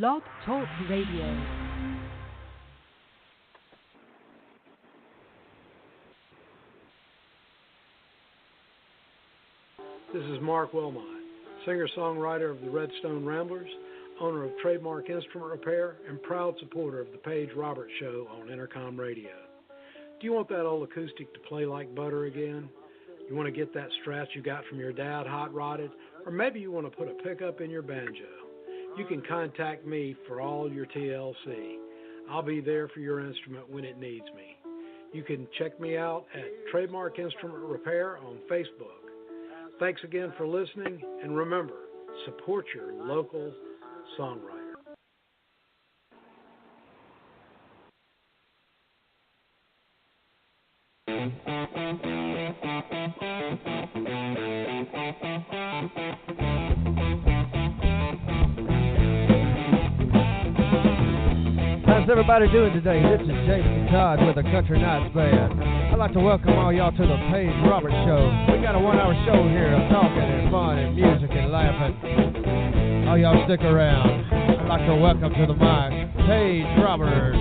Blog Talk Radio. This is Mark Wilmot, singer-songwriter of the Redstone Ramblers, owner of Trademark Instrument Repair, and proud supporter of the Paige Roberts Show on Intercom Radio. Do you want that old acoustic to play like butter again? You want to get that Strat you got from your dad hot-rodded? Or maybe you want to put a pickup in your banjo? You can contact me for all your TLC. I'll be there for your instrument when it needs me. You can check me out at Trademark Instrument Repair on Facebook. Thanks again for listening, and remember, support your local songwriter. How's everybody doing today? This is Jason Todd with the Country Nights Band. I'd like to welcome all y'all to the Paige Roberts Show. We got a 1-hour show here of talking and fun and music and laughing. All y'all stick around. I'd like to welcome to the mic Paige Roberts.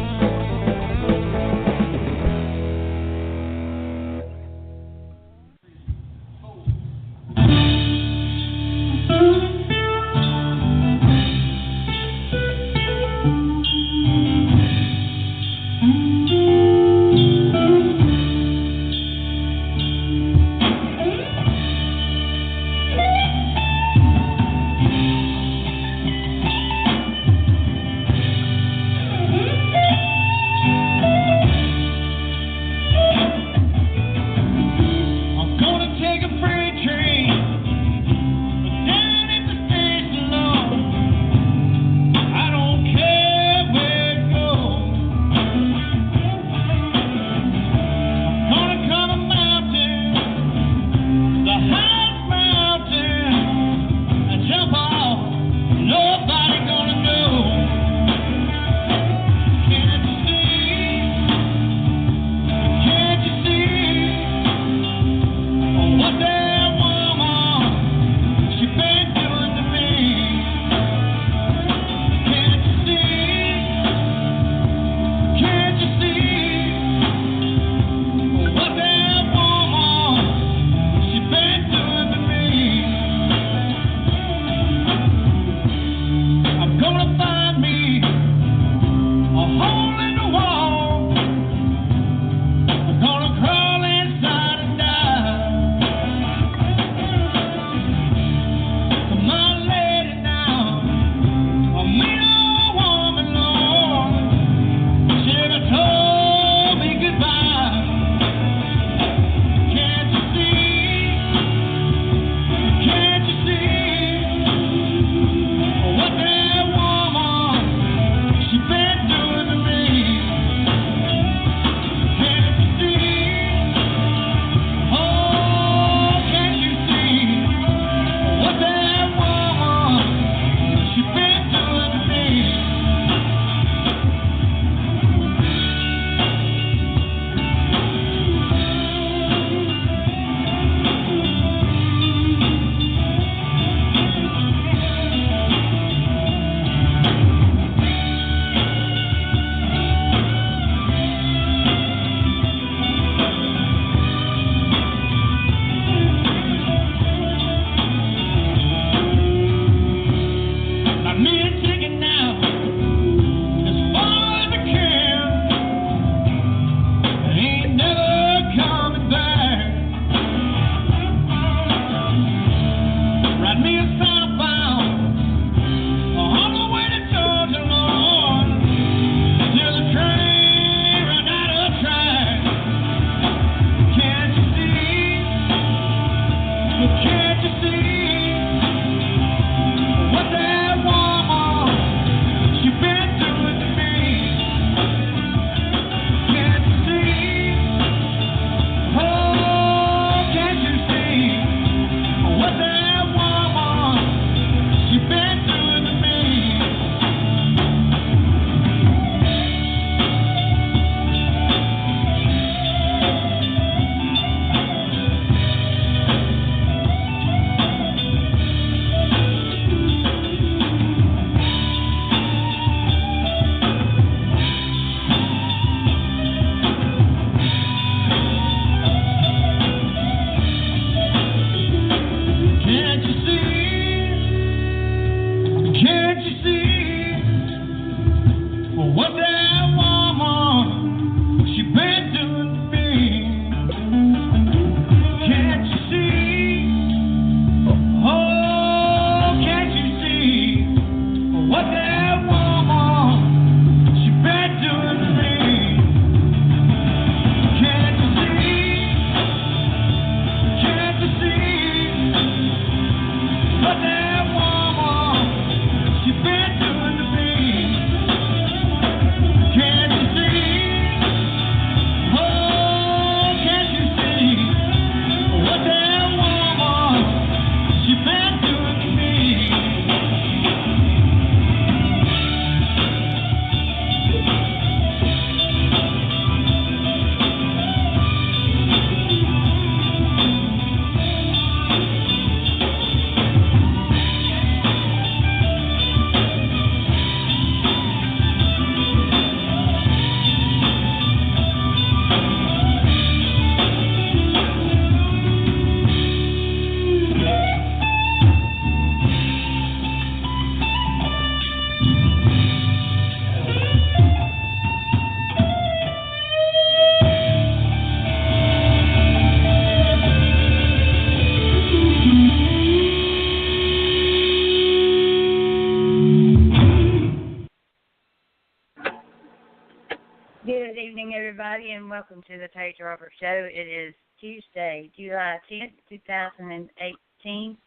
everybody, and welcome to the Paige Roberts Show. It is Tuesday, July 10th, 2018.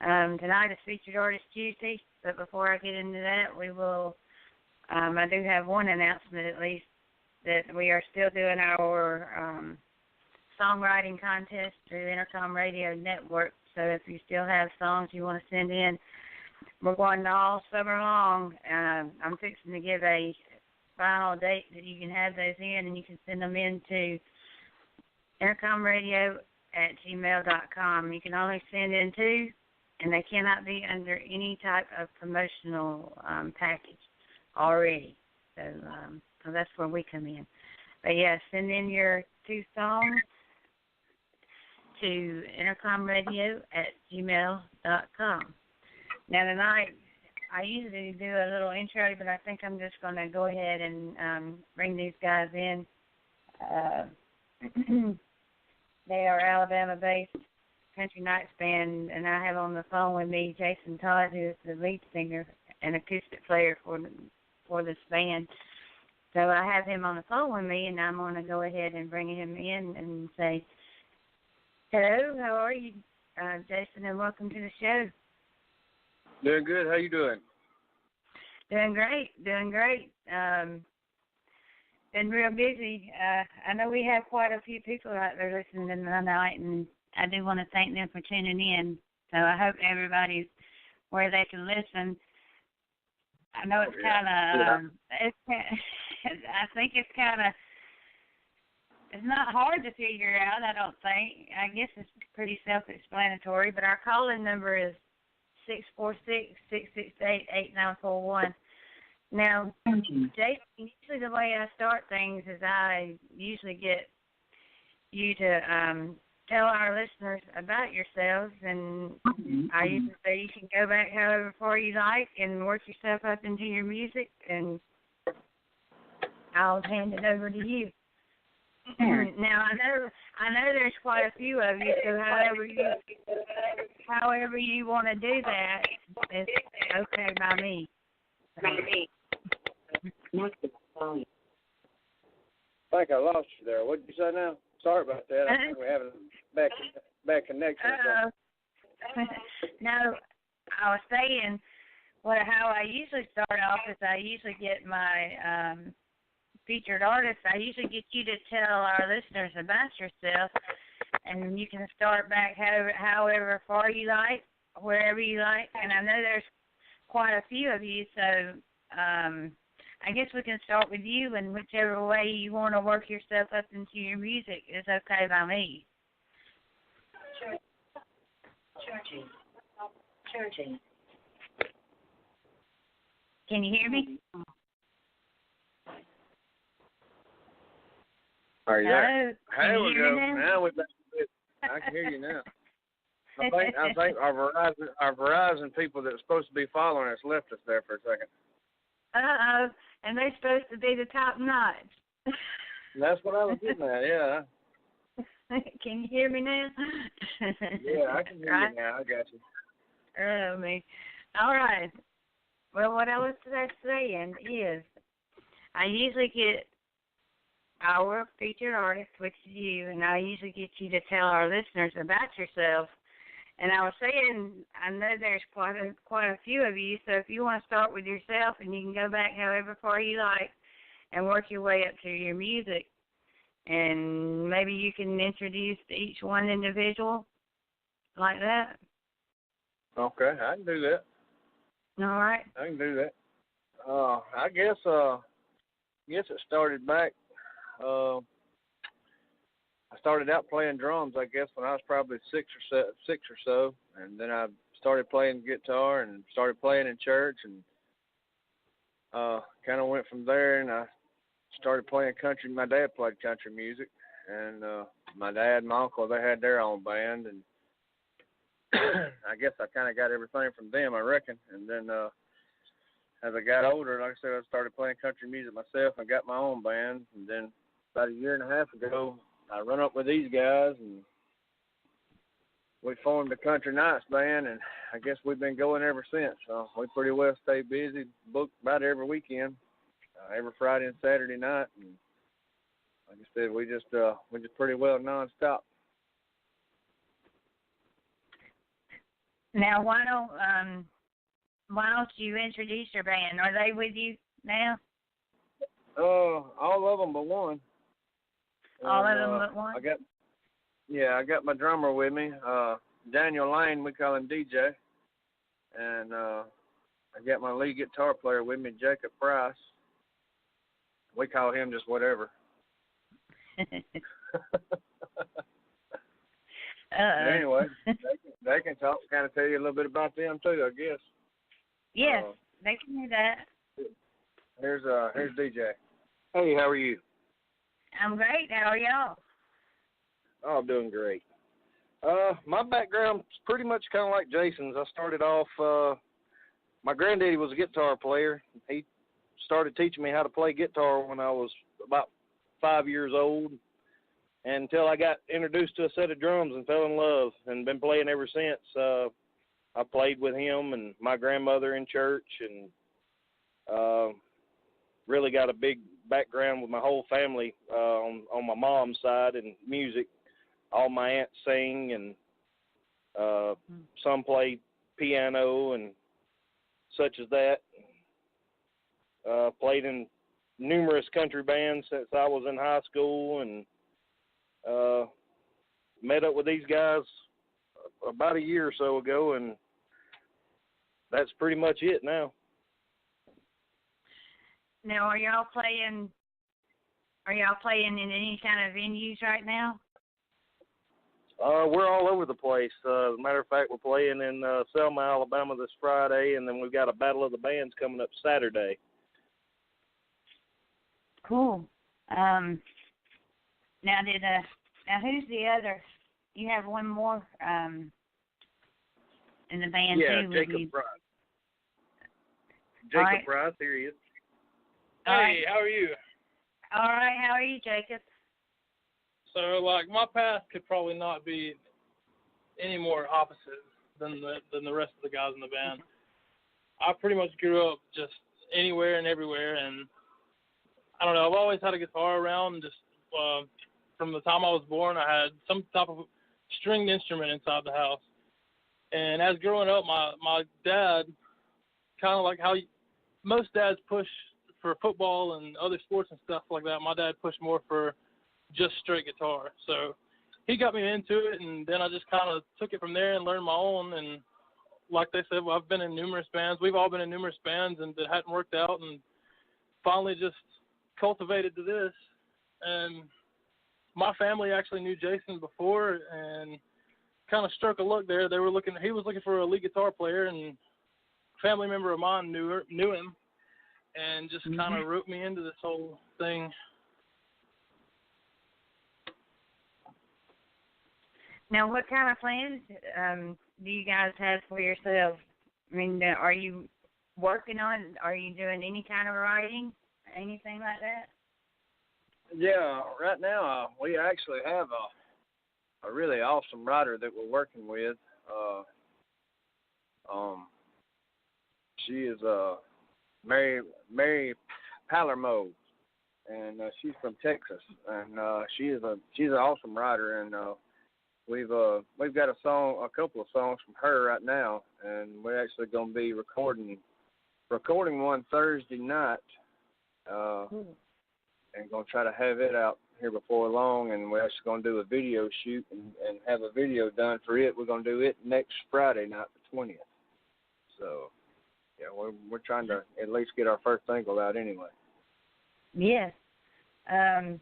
Tonight is Featured Artist Tuesday, but before I get into that, I do have one announcement at least, that we are still doing our songwriting contest through Intercom Radio Network. So if you still have songs you want to send in, we're going all summer long. I'm fixing to give a final date that you can have those in, and you can send them in to intercomradio@gmail.com. You can only send in 2, and they cannot be under any type of promotional package already. So that's where we come in. But yeah, send in your 2 songs to intercomradio@gmail.com. Now tonight, I usually do a little intro, but I think I'm just going to go ahead and bring these guys in. They are Alabama-based country nights band, and I have on the phone with me Jason Todd, who is the lead singer and acoustic player for this band. So I have him on the phone with me, and I'm going to go ahead and bring him in and say, hello, how are you, Jason, and welcome to the show. Doing good. How you doing? Doing great. Been real busy. I know we have quite a few people out there listening tonight, and I do want to thank them for tuning in. So I hope everybody's where they can listen. I know it's kind of, I think it's kind of, it's not hard to figure out, I don't think. I guess it's pretty self-explanatory, but our call-in number is 646-668-8941. Now, Jason, usually the way I start things is I usually get you to tell our listeners about yourselves, and I usually say you can go back however far you like and work yourself up into your music, and I'll hand it over to you. Now, I know there's quite a few of you, so however you want to do that is okay by me. I think I lost you there. What did you say now? Sorry about that. I think we're having bad connection. No, I was saying how I usually start off is I usually get my featured artists. I usually get you to tell our listeners about yourself, and you can start back however far you like, wherever you like. And I know there's quite a few of you, so I guess we can start with you, and whichever way you want to work yourself up into your music is okay by me. Charging. Can you hear me? Are you there? Hey, we go. Now we're back. I can hear you now. I think our Verizon people that are supposed to be following us left us there for a second. Uh-oh. And they're supposed to be the top notch. That's what I was getting at, yeah. Can you hear me now? Yeah, I can hear you now. I got you. Oh, me. All right. Well, what I was saying is I usually get our featured artist, which is you, and I usually get you to tell our listeners about yourself. And I was saying, I know there's quite a few of you, so if you want to start with yourself, and you can go back however far you like and work your way up to your music, and maybe you can introduce each one individual like that. Okay, I can do that. All right. I can do that. I guess it started back. I started out playing drums, I guess, when I was probably six or so, and then I started playing guitar and started playing in church, and kind of went from there. And I started playing country. My dad played country music, and my dad and my uncle, they had their own band, and I guess I kind of got everything from them, I reckon. And then as I got older, like I said, I started playing country music myself and got my own band. And then about a year and a half ago, I run up with these guys, and we formed the Country Nights band, and I guess we've been going ever since. So we pretty well stay busy, booked about every weekend, every Friday and Saturday night. And like I said, we just pretty well nonstop. Now, why don't you introduce your band? Are they with you now? All of them but one. All of them but one? I got my drummer with me, Daniel Layne, we call him DJ. And I got my lead guitar player with me, Jacob Price. We call him just whatever. Anyway, they can talk, kind of tell you a little bit about them too, I guess. Yes, they can do that. Here's DJ. Hey, how are you? I'm great. How are y'all? Oh, I'm doing great. My background's pretty much kind of like Jason's. I started off, my granddaddy was a guitar player. He started teaching me how to play guitar when I was about 5 years old, until I got introduced to a set of drums and fell in love, and been playing ever since. I played with him and my grandmother in church, and really got a big background with my whole family on my mom's side in music. All my aunts sing, and some play piano and such as that. Played in numerous country bands since I was in high school, and met up with these guys about a year or so ago, and that's pretty much it now. Now, are y'all playing in any kind of venues right now? We're all over the place. As a matter of fact, we're playing in Selma, Alabama this Friday, and then we've got a Battle of the Bands coming up Saturday. Cool. Now who's the other? You have one more in the band yeah, too. Jacob Price. All Jacob right. Price, here he is. All right. Hey, how are you? All right, how are you, Jacob? So, like, my path could probably not be any more opposite than the rest of the guys in the band. I pretty much grew up just anywhere and everywhere, and I don't know, I've always had a guitar around, and just from the time I was born, I had some type of stringed instrument inside the house. And as growing up, my dad, kind of like how most dads push for football and other sports and stuff like that, my dad pushed more for just straight guitar. So he got me into it, and then I just kind of took it from there and learned my own. And like they said, well, I've been in numerous bands. We've all been in numerous bands, and it hadn't worked out, and finally just cultivated to this. And my family actually knew Jason before, and kind of struck a luck there. He was looking for a lead guitar player, and a family member of mine knew him, and just kind of roped me into this whole thing. Now, what kind of plans do you guys have for yourselves? I mean, are you working on? Are you doing any kind of writing, anything like that? Yeah, right now we actually have a really awesome writer that we're working with. She is Mary Palermo, and she's from Texas, and she's an awesome writer, and we've got a couple of songs from her right now, and we're actually going to be recording one Thursday night, and going to try to have it out here before long, and we're actually going to do a video shoot and have a video done for it. We're going to do it next Friday night, the 20th. So, yeah, we're trying to at least get our first single out anyway. Yes. Now,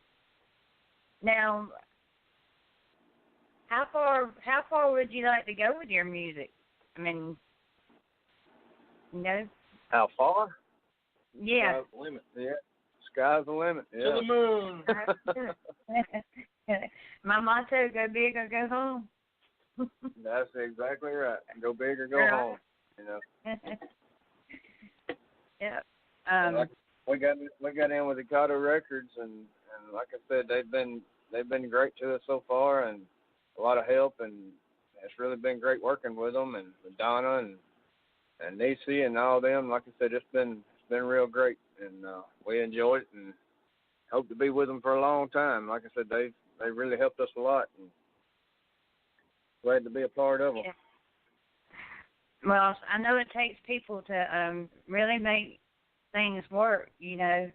how far would you like to go with your music? I mean, How far? Yeah. Sky's the limit. Yeah. Sky's the limit. Yeah. To the moon. My motto: go big or go home. That's exactly right. Go big or go home. You know. Yeah. We got in with Necay Records, and like I said, they've been great to us so far, and a lot of help, and it's really been great working with them, and with Donna and Necay and all them. Like I said, it's been real great, and we enjoyed it, and hope to be with them for a long time. Like I said, they really helped us a lot, and glad to be a part of them. Yeah. Well, I know it takes people to really make things work, you know.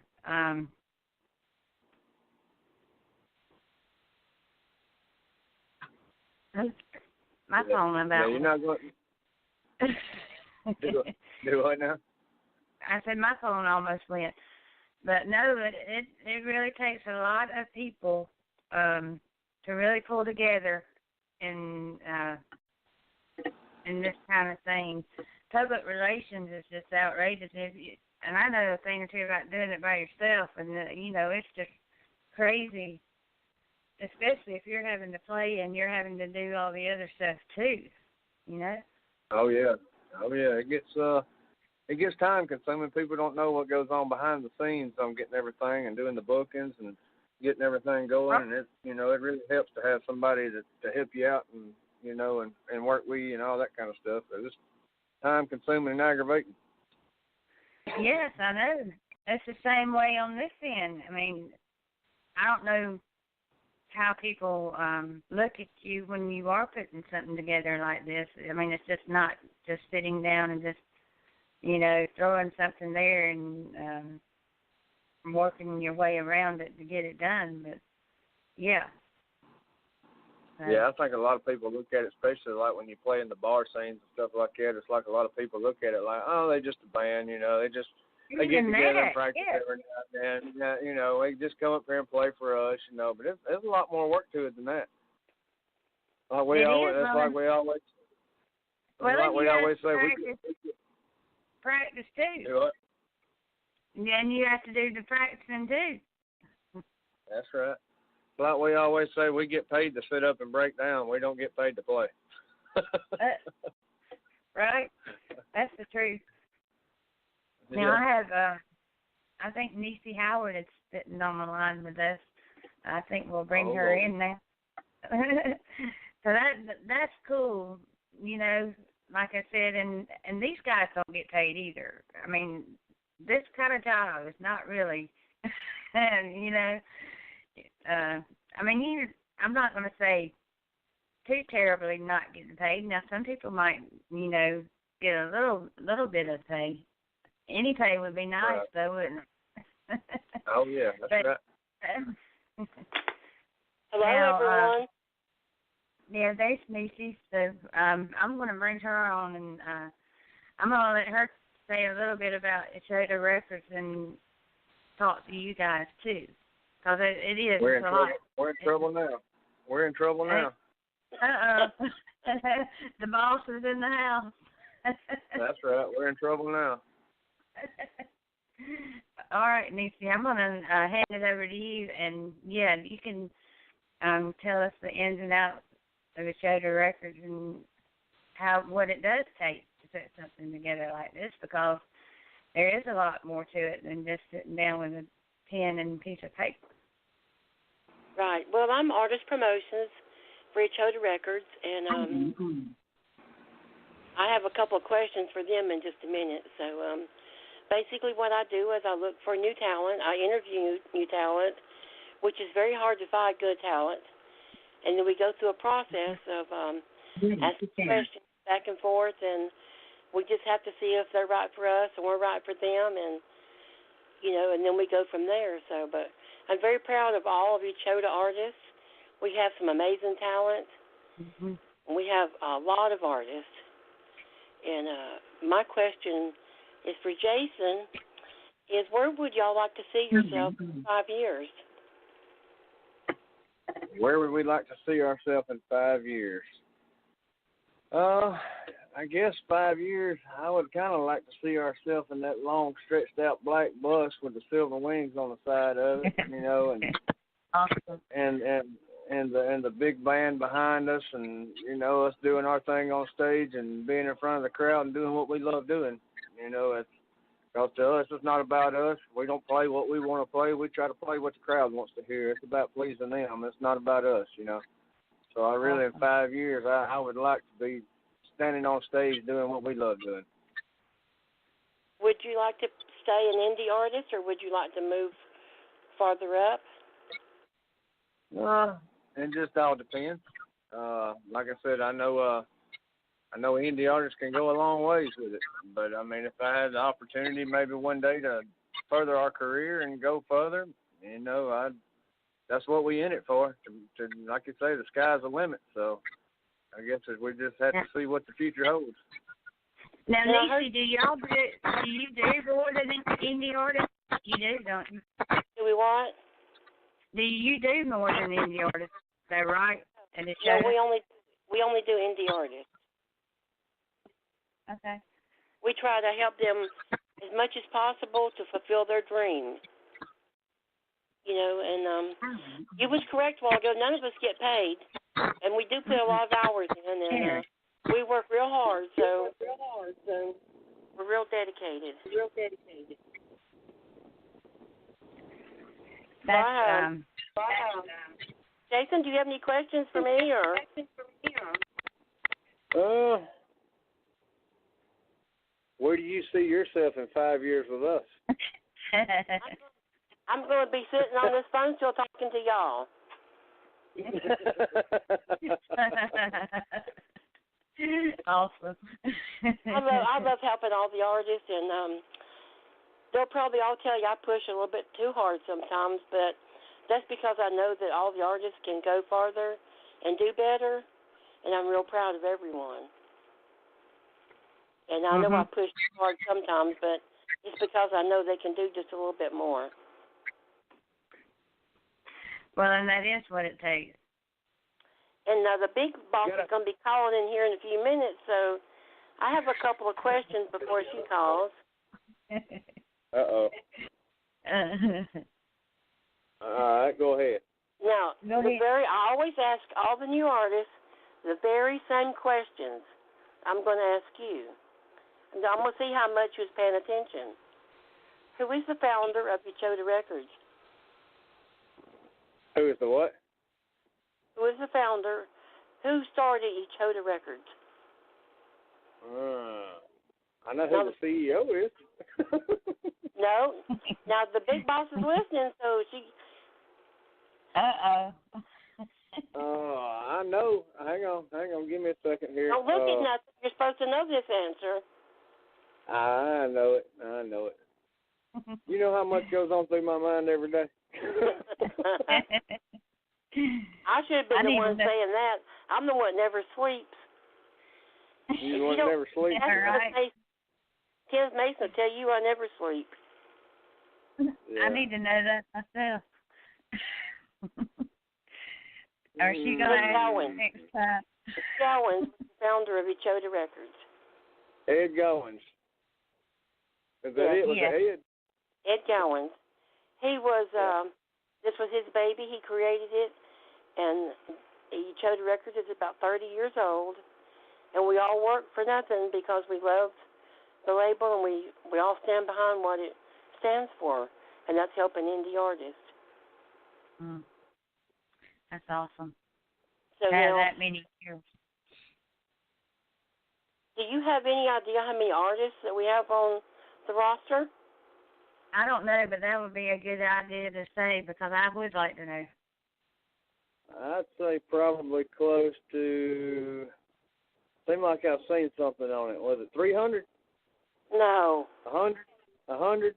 My phone about. Yeah, you're not going. Do what now? I said my phone almost went, but no, it really takes a lot of people to really pull together in this kind of thing. Public relations is just outrageous, and I know a thing or two about doing it by yourself, and you know, it's just crazy. Especially if you're having to play and you're having to do all the other stuff too, you know. Oh yeah. It gets time consuming. People don't know what goes on behind the scenes on getting everything and doing the bookings and getting everything going. And it really helps to have somebody to help you out and and work with you and all that kind of stuff. So it's time consuming and aggravating. Yes, I know. It's the same way on this end. I mean, I don't know how people look at you when you are putting something together like this. I mean, it's just not just sitting down and just, throwing something there and working your way around it to get it done. But, yeah. Yeah, I think a lot of people look at it, especially like when you play in the bar scenes and stuff like that. It's like a lot of people look at it like, oh, they're just a band, they get together and practice every now and then. They just come up here and play for us, but there's a lot more work to it than that. Like we always say, we practice too. Do what? And you have to do the practicing too. That's right. Like we always say, we get paid to sit up and break down. We don't get paid to play. Right. That's the truth. Yeah. Now I have, I think Necay Howard is sitting on the line with us. I think we'll bring her in now. So that's cool. Like I said, and these guys don't get paid either. I mean, this kind of job is not really, and I'm not going to say too terribly not getting paid. Now, some people might, get a little bit of pay. Any pay would be nice, though, wouldn't it? Oh, yeah, that's right. Hello, everyone. Yeah, there's Necay. So I'm going to bring her on, and I'm going to let her say a little bit about Shirley Records and talk to you guys, too. Because it is We're in a trouble. lot. We're in trouble now. We're in trouble now. Uh-oh. The boss is in the house. That's right. We're in trouble now. All right, Necay, I'm going to hand it over to you. And, yeah, you can tell us the ins and outs of the Shirley Records and what it does take to put something together like this, because there is a lot more to it than just sitting down with a pen and piece of paper. Right. Well, I'm Artist Promotions for Shirley Records, and I have a couple of questions for them in just a minute. So basically what I do is I look for new talent. I interview new talent, which is very hard to find good talent. And then we go through a process of asking questions back and forth, and we just have to see if they're right for us and we're right for them, and and then we go from there. So, but I'm very proud of all of you Shirley artists. We have some amazing talent. Mm-hmm. We have a lot of artists. And my question is for Jason, is where would y'all like to see yourself in 5 years? Where would we like to see ourselves in 5 years? I guess 5 years, I would kind of like to see ourselves in that long, stretched-out black bus with the silver wings on the side of it, Awesome. and the big band behind us, and us doing our thing on stage and being in front of the crowd and doing what we love doing. Because to us, it's not about us. We don't play what we want to play. We try to play what the crowd wants to hear. It's about pleasing them. It's not about us, So I really, in 5 years, I would like to be standing on stage doing what we love doing. Would you like to stay an indie artist, or would you like to move farther up? It just all depends. Like I said, I know indie artists can go a long ways with it. But I mean, if I had the opportunity, maybe one day to further our career and go further, that's what we in it for. To like you say, the sky's the limit. So I guess we just have to see what the future holds. Now, Necay, do you do more than indie artists? You do, don't you? Do we what? Do you do more than indie artists? Is that right? And the No, show? we only do indie artists. Okay. We try to help them as much as possible to fulfill their dreams. You know, and you was correct a while ago. None of us get paid, and we do put a lot of hours in, and we work real hard. So we're real dedicated. That's, Jason, do you have any questions for me, or? Where do you see yourself in 5 years with us? I'm going to be sitting on this phone still talking to y'all. Awesome. I love helping all the artists, and they'll probably all tell you I push a little bit too hard sometimes, but that's because I know that all the artists can go farther and do better, and I'm real proud of everyone. And I know I push too hard sometimes, but it's because I know they can do just a little bit more. Well, and that is what it takes. And the big boss is going to be calling in here in a few minutes, so I have a couple of questions before she calls. Uh-oh. All right, go ahead. Now, I always ask all the new artists the very same questions I'm going to ask you. And I'm going to see how much you was paying attention. Who is the founder of Echoda Records? Who is the what? Who is the founder? Who started Echoda Records? I know who the CEO is. No. Now, the big boss is listening, so she... I know. Hang on. Give me a second here. Don't look at nothing. You're supposed to know this answer. I know it. You know how much goes on through my mind every day? I should have been the one saying that. I'm the one that never sleeps. You the one that never sleeps? Right. Tim Mason will tell you I never sleep. Yeah. I need to know that myself. Or she going to ask next time? Ed Gowans, founder of Echoda Records. Ed Gowans. Is that it? Was it Ed? Ed Gowans. He was, this was his baby. He created it. And Echoda Records is about 30 years old. And we all work for nothing because we love the label and we all stand behind what it stands for. And that's helping indie artists. That's awesome. So now, that many years. Do you have any idea how many artists that we have on the roster? I don't know, but that would be a good idea to say because I would like to know. I'd say probably close to, seemed like I've seen something on it. Was it 300? No. 100? 100?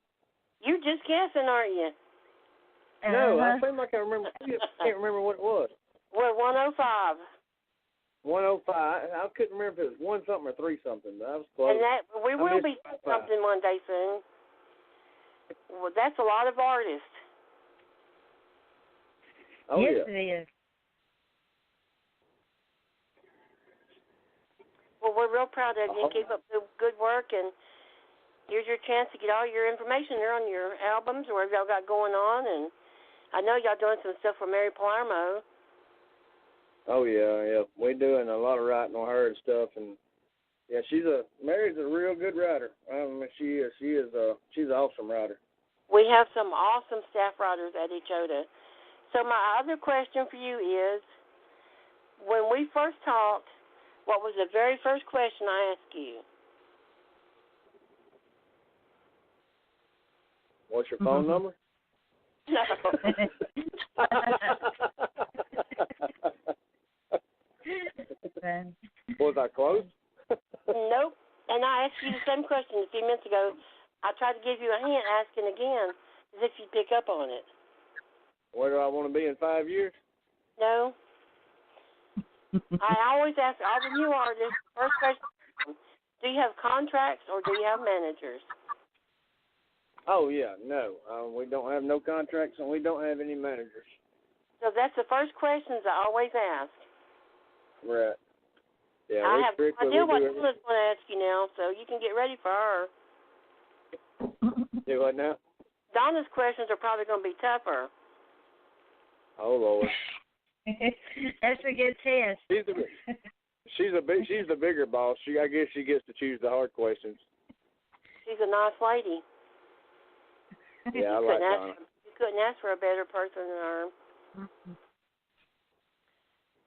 You're just guessing, aren't you? No, I seem like I remember. I can't remember what it was. We're 105. 105. I couldn't remember if it was 1 something or 3 something, but I was close. And we will be something one day soon. Well, that's a lot of artists. Oh, yes, yeah. it is. Well, we're real proud of you. Keep up the good work, and here's your chance to get all your information there on your albums or whatever y'all got going on. And I know y'all doing some stuff for Mary Palermo. Oh, yeah. We're doing a lot of writing on her and stuff, and yeah, Mary's a real good writer. She is. She's an awesome writer. We have some awesome staff writers at Echoda. So my other question for you is, when we first talked, what was the very first question I asked you? What's your phone number? No. Was I close? Nope. And I asked you the same question a few minutes ago. I tried to give you a hint, asking again, as if you'd pick up on it. Where do I want to be in 5 years? No. I always ask all the new artists, first question, do you have contracts or do you have managers? Oh, yeah, no. We don't have no contracts and we don't have any managers. So that's the first questions I always ask. Right. Yeah, I have no idea what everything. Donna's going to ask you now, so you can get ready for her. Do what now? Donna's questions are probably going to be tougher. Oh, Lord. That's a good test. She's the bigger boss. I guess she gets to choose the hard questions. She's a nice lady. Yeah, I like Donna. You couldn't ask for a better person than her.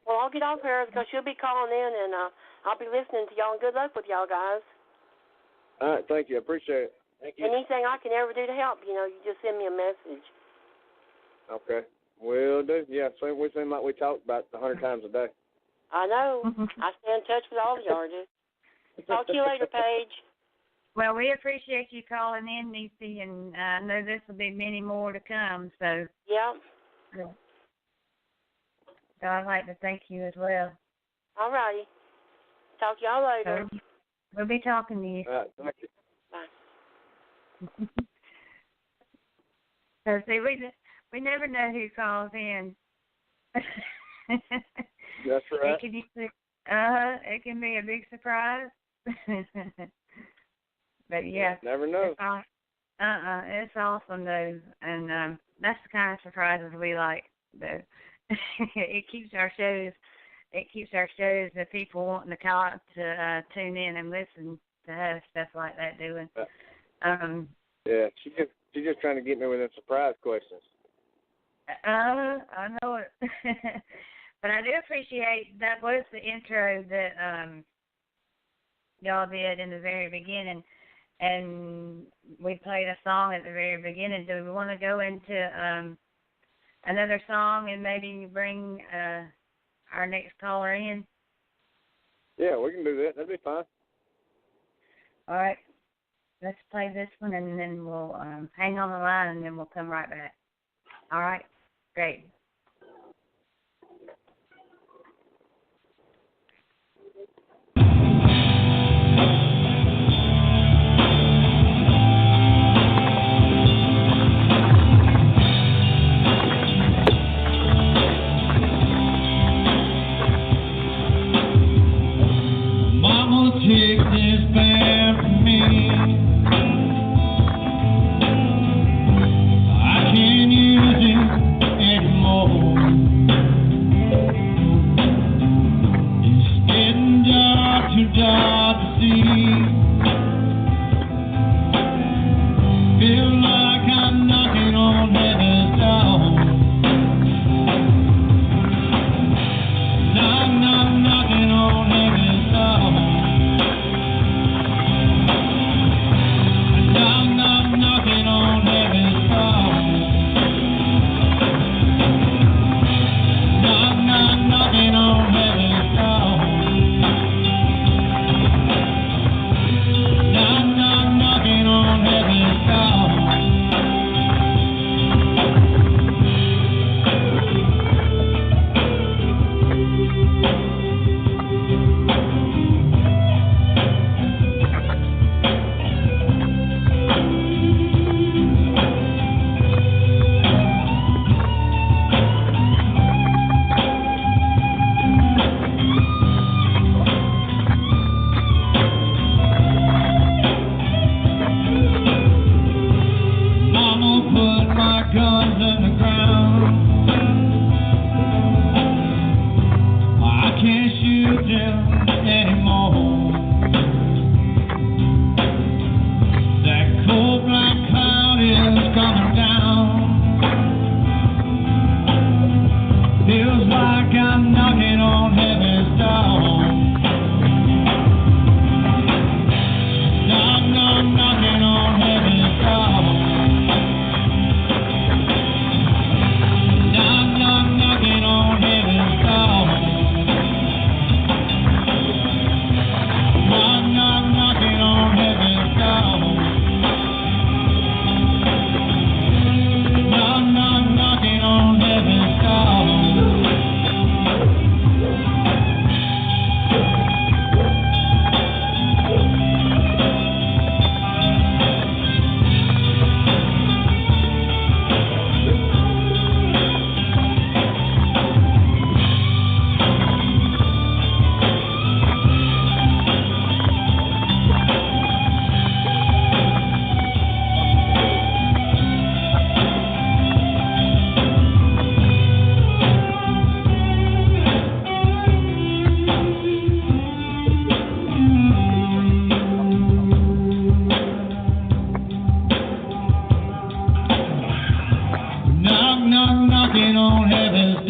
Well, I'll get off here because she'll be calling in, and I'll be listening to y'all. And good luck with y'all guys. All right, thank you. I appreciate it. Thank you. Anything I can ever do to help, you just send me a message. Okay. Will do. Yeah, so we seem like we talk about 100 times a day. I know. I stay in touch with all the artists. Talk to you later, Paige. Well, we appreciate you calling in, Necay, and I know this will be many more to come. So, Yep. So I'd like to thank you as well. All righty. Talk to y'all later. So we'll be talking to you. All right, thank you. Bye. So see, we never know who calls in. That's right. It can be a big surprise. But yeah, never know. It's awesome though, and that's the kind of surprises we like though. It keeps our shows. The people wanting to call to tune in and listen to us, stuff like that doing. Yeah, she's just trying to get me with them surprise questions. I know it. But I do appreciate that was the intro that y'all did in the very beginning, and we played a song at the very beginning. Do we want to go into another song and maybe bring our next caller in? Yeah, we can do that. That'd be fine. All right. Let's play this one, and then we'll hang on the line, and then we'll come right back. All right? Great. Take this band from me. I can't use it anymore.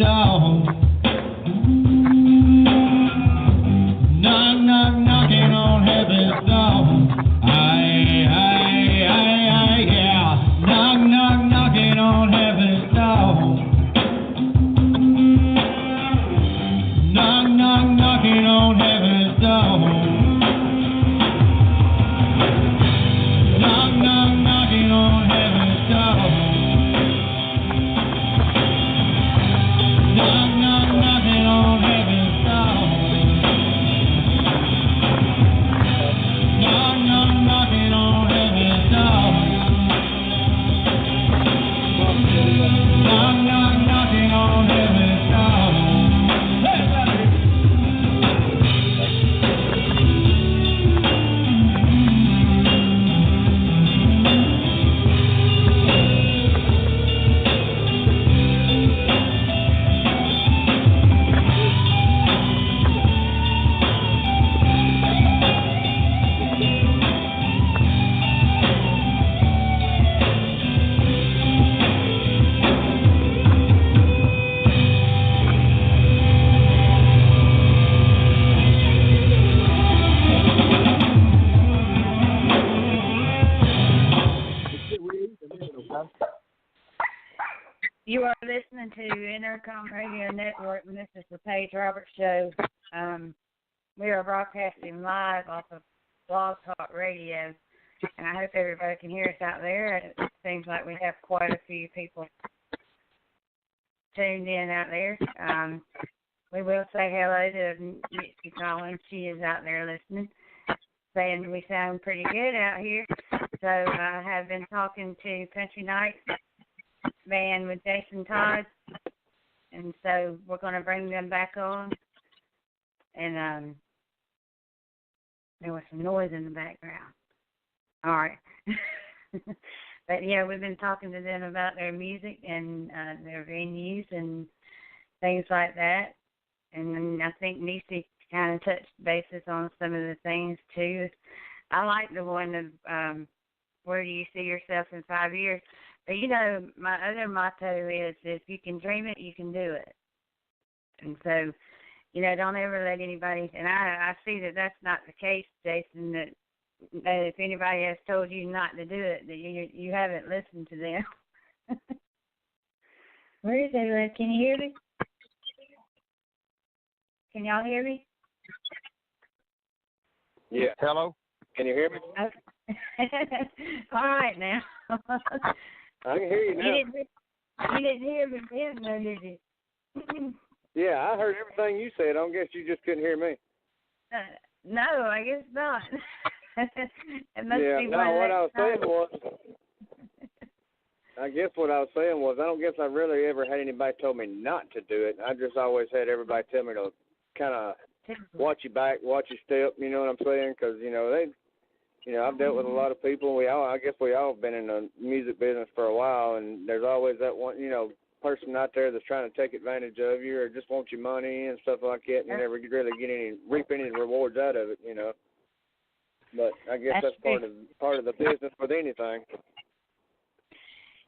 door. Knock, knock, knocking on heaven's door. Aye, aye, aye, aye, yeah. Knock, knock, knocking on heaven's door. Knock, knock, knocking on heaven's door. Knock, knock, knocking on heaven's door. Knock, knock, knocking on heaven's door. Knock, knock, knocking on heaven's door. Knock, knock, knocking on heaven's door. You are listening to Intercom Radio Network, and this is the Paige Roberts Show. We are broadcasting live off of Blog Talk Radio, and I hope everybody can hear us out there. It seems like we have quite a few people tuned in out there. We will say hello to Mitzi Collins. She is out there listening, saying we sound pretty good out here. So I have been talking to Country Nights band with Jason Todd, and so we're going to bring them back on. And there was some noise in the background. All right. But yeah, we've been talking to them about their music and their venues and things like that. And then I think Necay kind of touched bases on some of the things too. I like the one of where do you see yourself in 5 years? But, you know, my other motto is if you can dream it, you can do it. And so, you know, don't ever let anybody, and I see that that's not the case, Jason, that if anybody has told you not to do it, that you haven't listened to them. Where is it? Can you hear me? Can y'all hear me? Yeah. Hello? Can you hear me? Okay. All right now. I can hear you now. You didn't hear me then, though, did you? Yeah, I heard everything you said. I don't guess you just couldn't hear me. No, I guess not. It must Yeah, be no, what I was saying was, I guess what I was saying was, I don't guess I really ever had anybody tell me not to do it. I just always had everybody tell me to kind of watch your back, watch your step, you know what I'm saying? Because, you know, I've dealt with a lot of people. I guess we all have been in the music business for a while, and there's always that one, you know, person out there that's trying to take advantage of you or just wants your money and stuff like that, and you never really reap any rewards out of it, you know. But I guess that's part of the business with anything.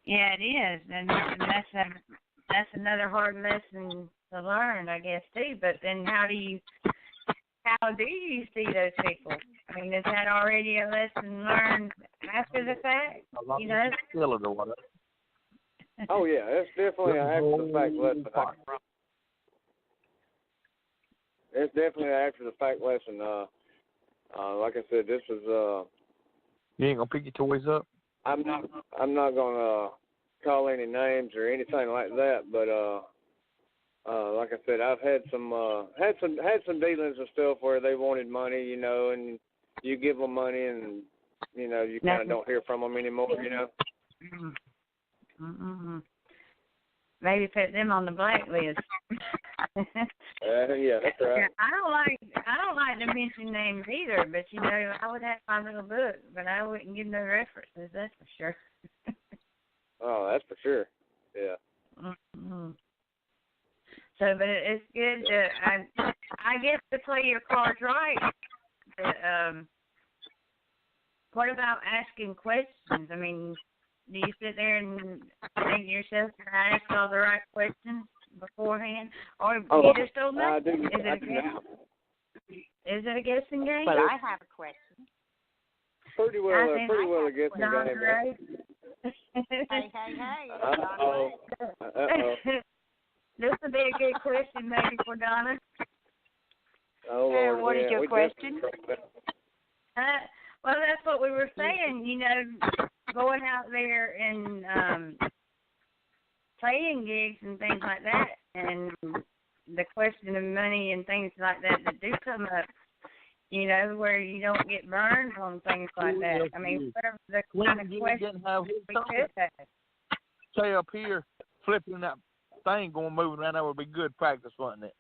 Yeah, it is, and that's another hard lesson to learn, I guess, too. But then how do you see those people? I mean, is that already a lesson learned after the fact? You know? Oh yeah, it's definitely an after the fact lesson. It's definitely an after the fact lesson. Like I said, this was. You ain't gonna pick your toys up? I'm not gonna call any names or anything like that, but like I said, I've had some dealings and stuff where they wanted money, you know, and you give them money, and you know you kind of don't hear from them anymore, you know. Mm-hmm. Maybe put them on the blacklist. Yeah, that's right. I don't like to mention names either, but you know, I would have my little book, but I wouldn't give no references. That's for sure. Oh, that's for sure. Yeah. Mm-hmm. So, but it's good to, I guess, to play your cards right. But, what about asking questions? I mean, do you sit there and think to yourself, can I ask all the right questions? beforehand, or Oh, you just don't know? I do. Is it I a do guess? now. Is it a guessing game? But I have a question. Pretty well a guessing Donna game. Ray. Hey. Uh-oh. Uh-oh. This would be a good question maybe for Donna. Oh, Lord. What is your question? Well, that's what we were saying, going out there and playing gigs and things like that, and the question of money and things like that do come up, where you don't get burned on things like that. I mean, whatever the kind of question we could have. Say up here, flipping that thing moving around, that would be good practice, wouldn't it?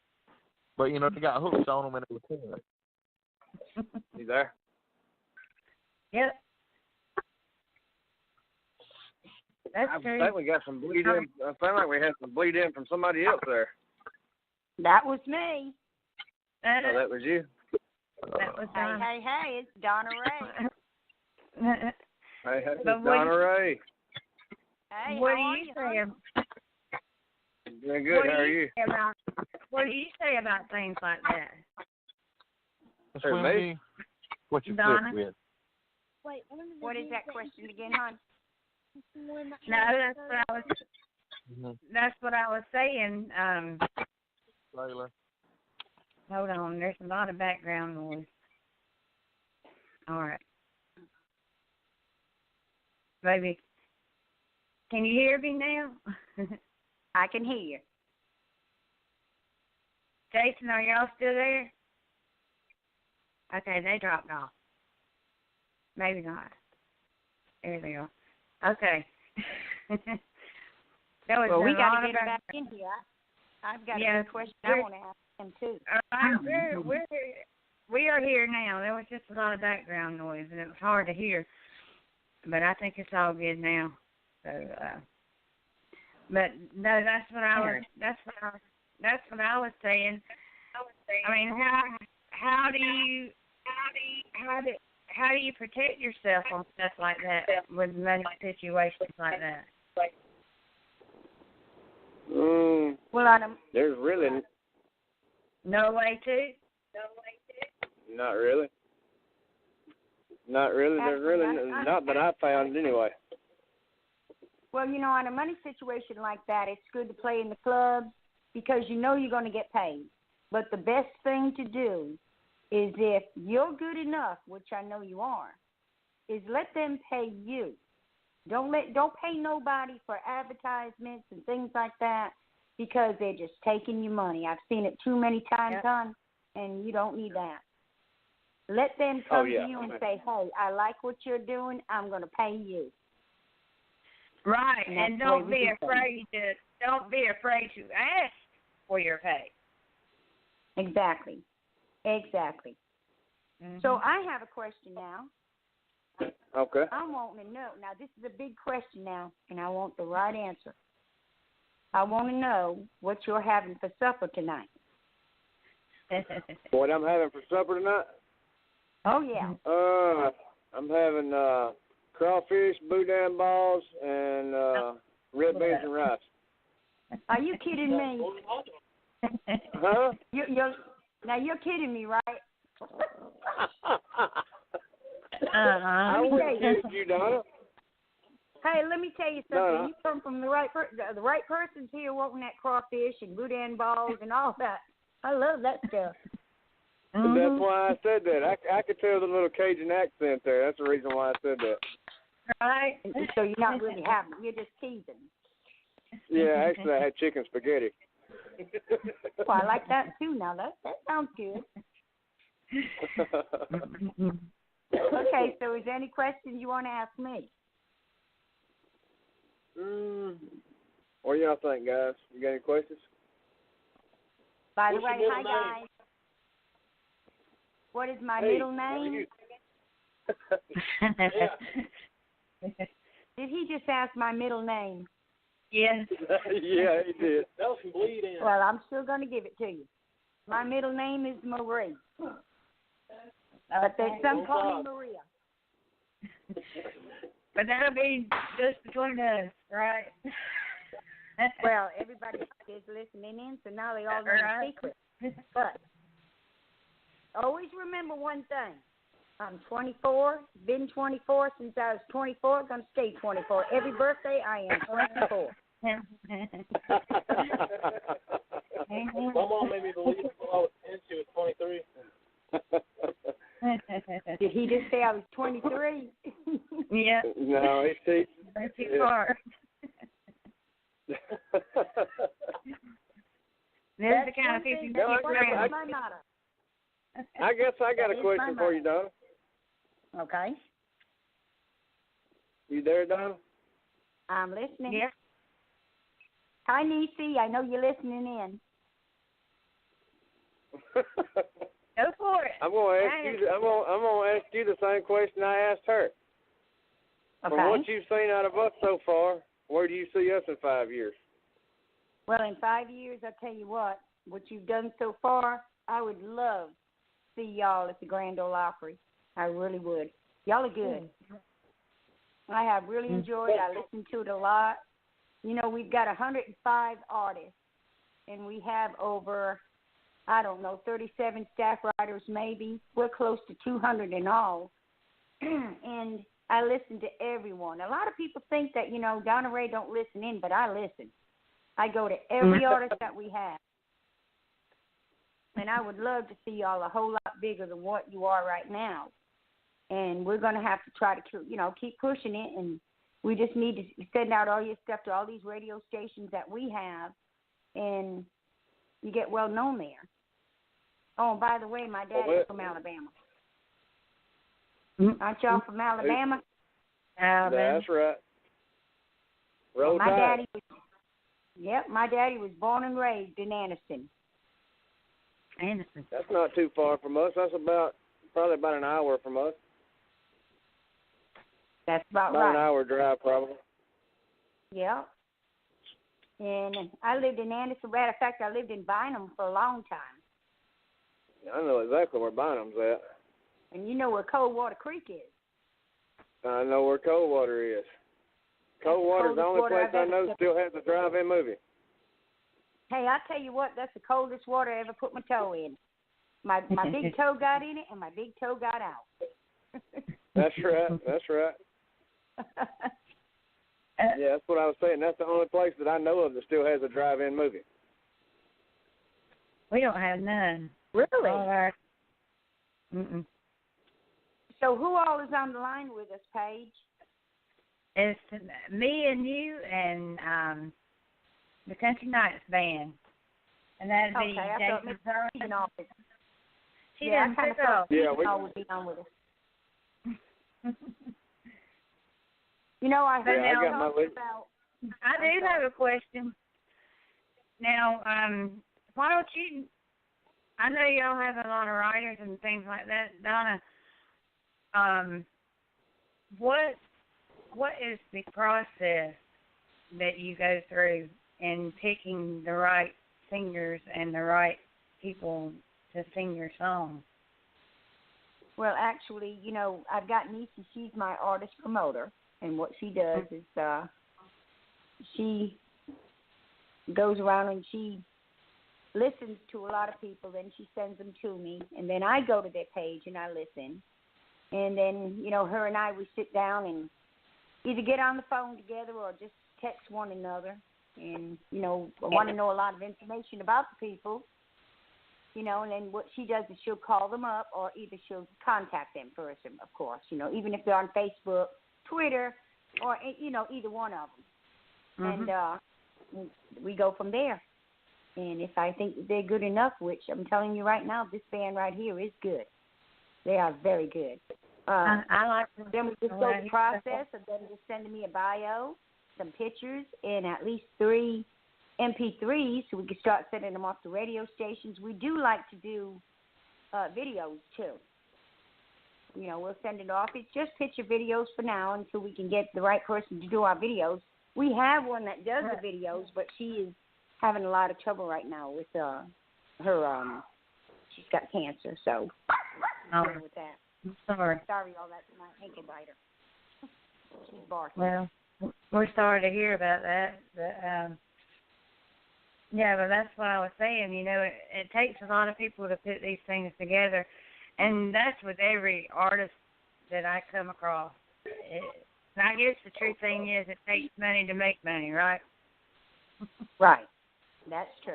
But, they got hooks on them and everything. You there? Yep. That's true. I think we got some bleed in. I feel like we had some bleed in from somebody else there. That was me. Oh, that was you? That was Donna. Hey, it's Donna Ray. Hey, it's Donna Ray. Hey, what how do are you you, say? Doing good. How are you? What do you say about things like that? Who, me? What you Donna? flip with? Wait, what is that question again, hon? No, that's what I was saying. Layla. Hold on, there's a lot of background noise. All right. Baby, can you hear me now? I can hear you. Jason, are y'all still there? Okay, they dropped off. Maybe not. There they are. Okay. We got to get back in here. I've got a good question I want to ask him too. We are here now. There was just a lot of background noise, and it was hard to hear. But I think it's all good now. So, but no, that's what I was saying. I mean, how do you protect yourself on stuff like that with money situations like that? Well, there's really no way to. Not really. There's really not that I found anyway. Well, on a money situation like that, it's good to play in the clubs because you're going to get paid. But the best thing to do is if you're good enough, which I know you are, is let them pay you. Don't pay nobody for advertisements and things like that because they're just taking your money. I've seen it too many times, hon, and you don't need that. Let them come to you and say, hey, I like what you're doing. I'm going to pay you. Right, and don't be afraid to ask for your pay. Exactly. Mm-hmm. So I have a question now. Okay. I'm wanting to know. Now, this is a big question now, and I want the right answer. I want to know what you're having for supper tonight. What I'm having for supper tonight? Oh, yeah. I'm having crawfish, boudin balls, and red beans and rice. Are you kidding me? Huh? You're kidding me, right? I wouldn't kid you, Donna. Hey, let me tell you something. No. You come from the right person's here wanting that crawfish and boudin balls and all that. I love that stuff. Mm-hmm. That's why I said that. I could tell the little Cajun accent there. That's the reason why I said that. Right. So you're not really having it. You're just teasing. Yeah, actually I had chicken spaghetti. Well, I like that too now. That sounds good. Okay, so is there any questions you want to ask me? What do y'all think, guys? You got any questions? By the way, hi, guys. What is my middle name? Did he just ask my middle name? Yes. Yeah, he did. That was some bleed in. Well, I'm still going to give it to you. My middle name is Marie. But some call me Maria. But that'll be just between us, right? Well, everybody is listening in, so now they all know the secret. But always remember one thing. I'm 24, been 24 since I was 24, going to stay 24. Every birthday, I am 24. My mom made me believe when I was 10, she was 23. Did he just say I was 23? Yeah. No, he's That's too far. There's the kind of people you I guess I got a question for you, Donna. Okay. You there, Donna? I'm listening. Yeah. Hi, Niecy. I know you're listening in. Go for it. I'm going to ask you. I'm going to ask you the same question I asked her. Okay. From what you've seen out of us so far, where do you see us in 5 years? Well, in 5 years, I'll tell you what you've done so far, I would love to see y'all at the Grand Ole Opry. I really would. Y'all are good. I have really enjoyed it. I listened to it a lot. You know, we've got 105 artists, and we have over, 37 staff writers maybe. We're close to 200 in all. And I listen to everyone. A lot of people think that, Donna Ray don't listen in, but I listen. I go to every artist that we have. And I would love to see y'all a whole lot bigger than what you are right now. And we're going to have to try to, keep pushing it. And we just need to send out all your stuff to all these radio stations that we have. And you get well known there. Oh, and by the way, my daddy's from Alabama. Aren't y'all from Alabama? That's right. Roll my Tide. My daddy was born and raised in Anniston. That's not too far from us. That's probably about an hour from us. That's about right. About an hour drive, probably. Yeah. And I lived in Anniston. Matter of fact, I lived in Bynum for a long time. I know exactly where Bynum's at. And you know where Coldwater Creek is. I know where Coldwater is. Coldwater's the only place I know still has a drive-in movie. Hey, I tell you what, that's the coldest water I ever put my toe in. My big toe got in it, and my big toe got out. That's right. That's right. Yeah, that's what I was saying. That's the only place that I know of that still has a drive-in movie. We don't have none. Really? All our... Mm-mm. So who all is on the line with us, Paige? It's me and you and the Country Nights band. And that'd be Jason Zerman. She doesn't pick up. Yeah, we would be on with us. I got my list. I do have a question. Now, why don't you? I know y'all have a lot of writers and things like that, Donna. What is the process that you go through in picking the right singers and the right people to sing your song? Well, actually, I've got Niecy. She's my artist promoter, and what she does is she goes around and she listens to a lot of people, then she sends them to me, and then I go to their page and I listen. And then, her and I, we sit down and either get on the phone together or just text one another. And, I want to know a lot of information about the people, and then what she does is she'll call them up or either she'll contact them first, of course, even if they're on Facebook, Twitter, or, either one of them. And we go from there. And if I think they're good enough, which I'm telling you right now, this band right here is good. They are very good. I like them. Then we just go through the process of them just sending me a bio, some pictures, and at least 3 MP3s so we can start sending them off to radio stations. We do like to do videos, too. We'll send it off. It's just picture videos for now until we can get the right person to do our videos. We have one that does the videos, but she is having a lot of trouble right now with her, she's got cancer, so with that. Sorry, all that's my ankle biter. She's barking. Well, we're sorry to hear about that, but Yeah, but that's what I was saying. You know, it takes a lot of people to put these things together, and that's with every artist that I come across. And I guess the true thing is it takes money to make money, right? Right. That's true.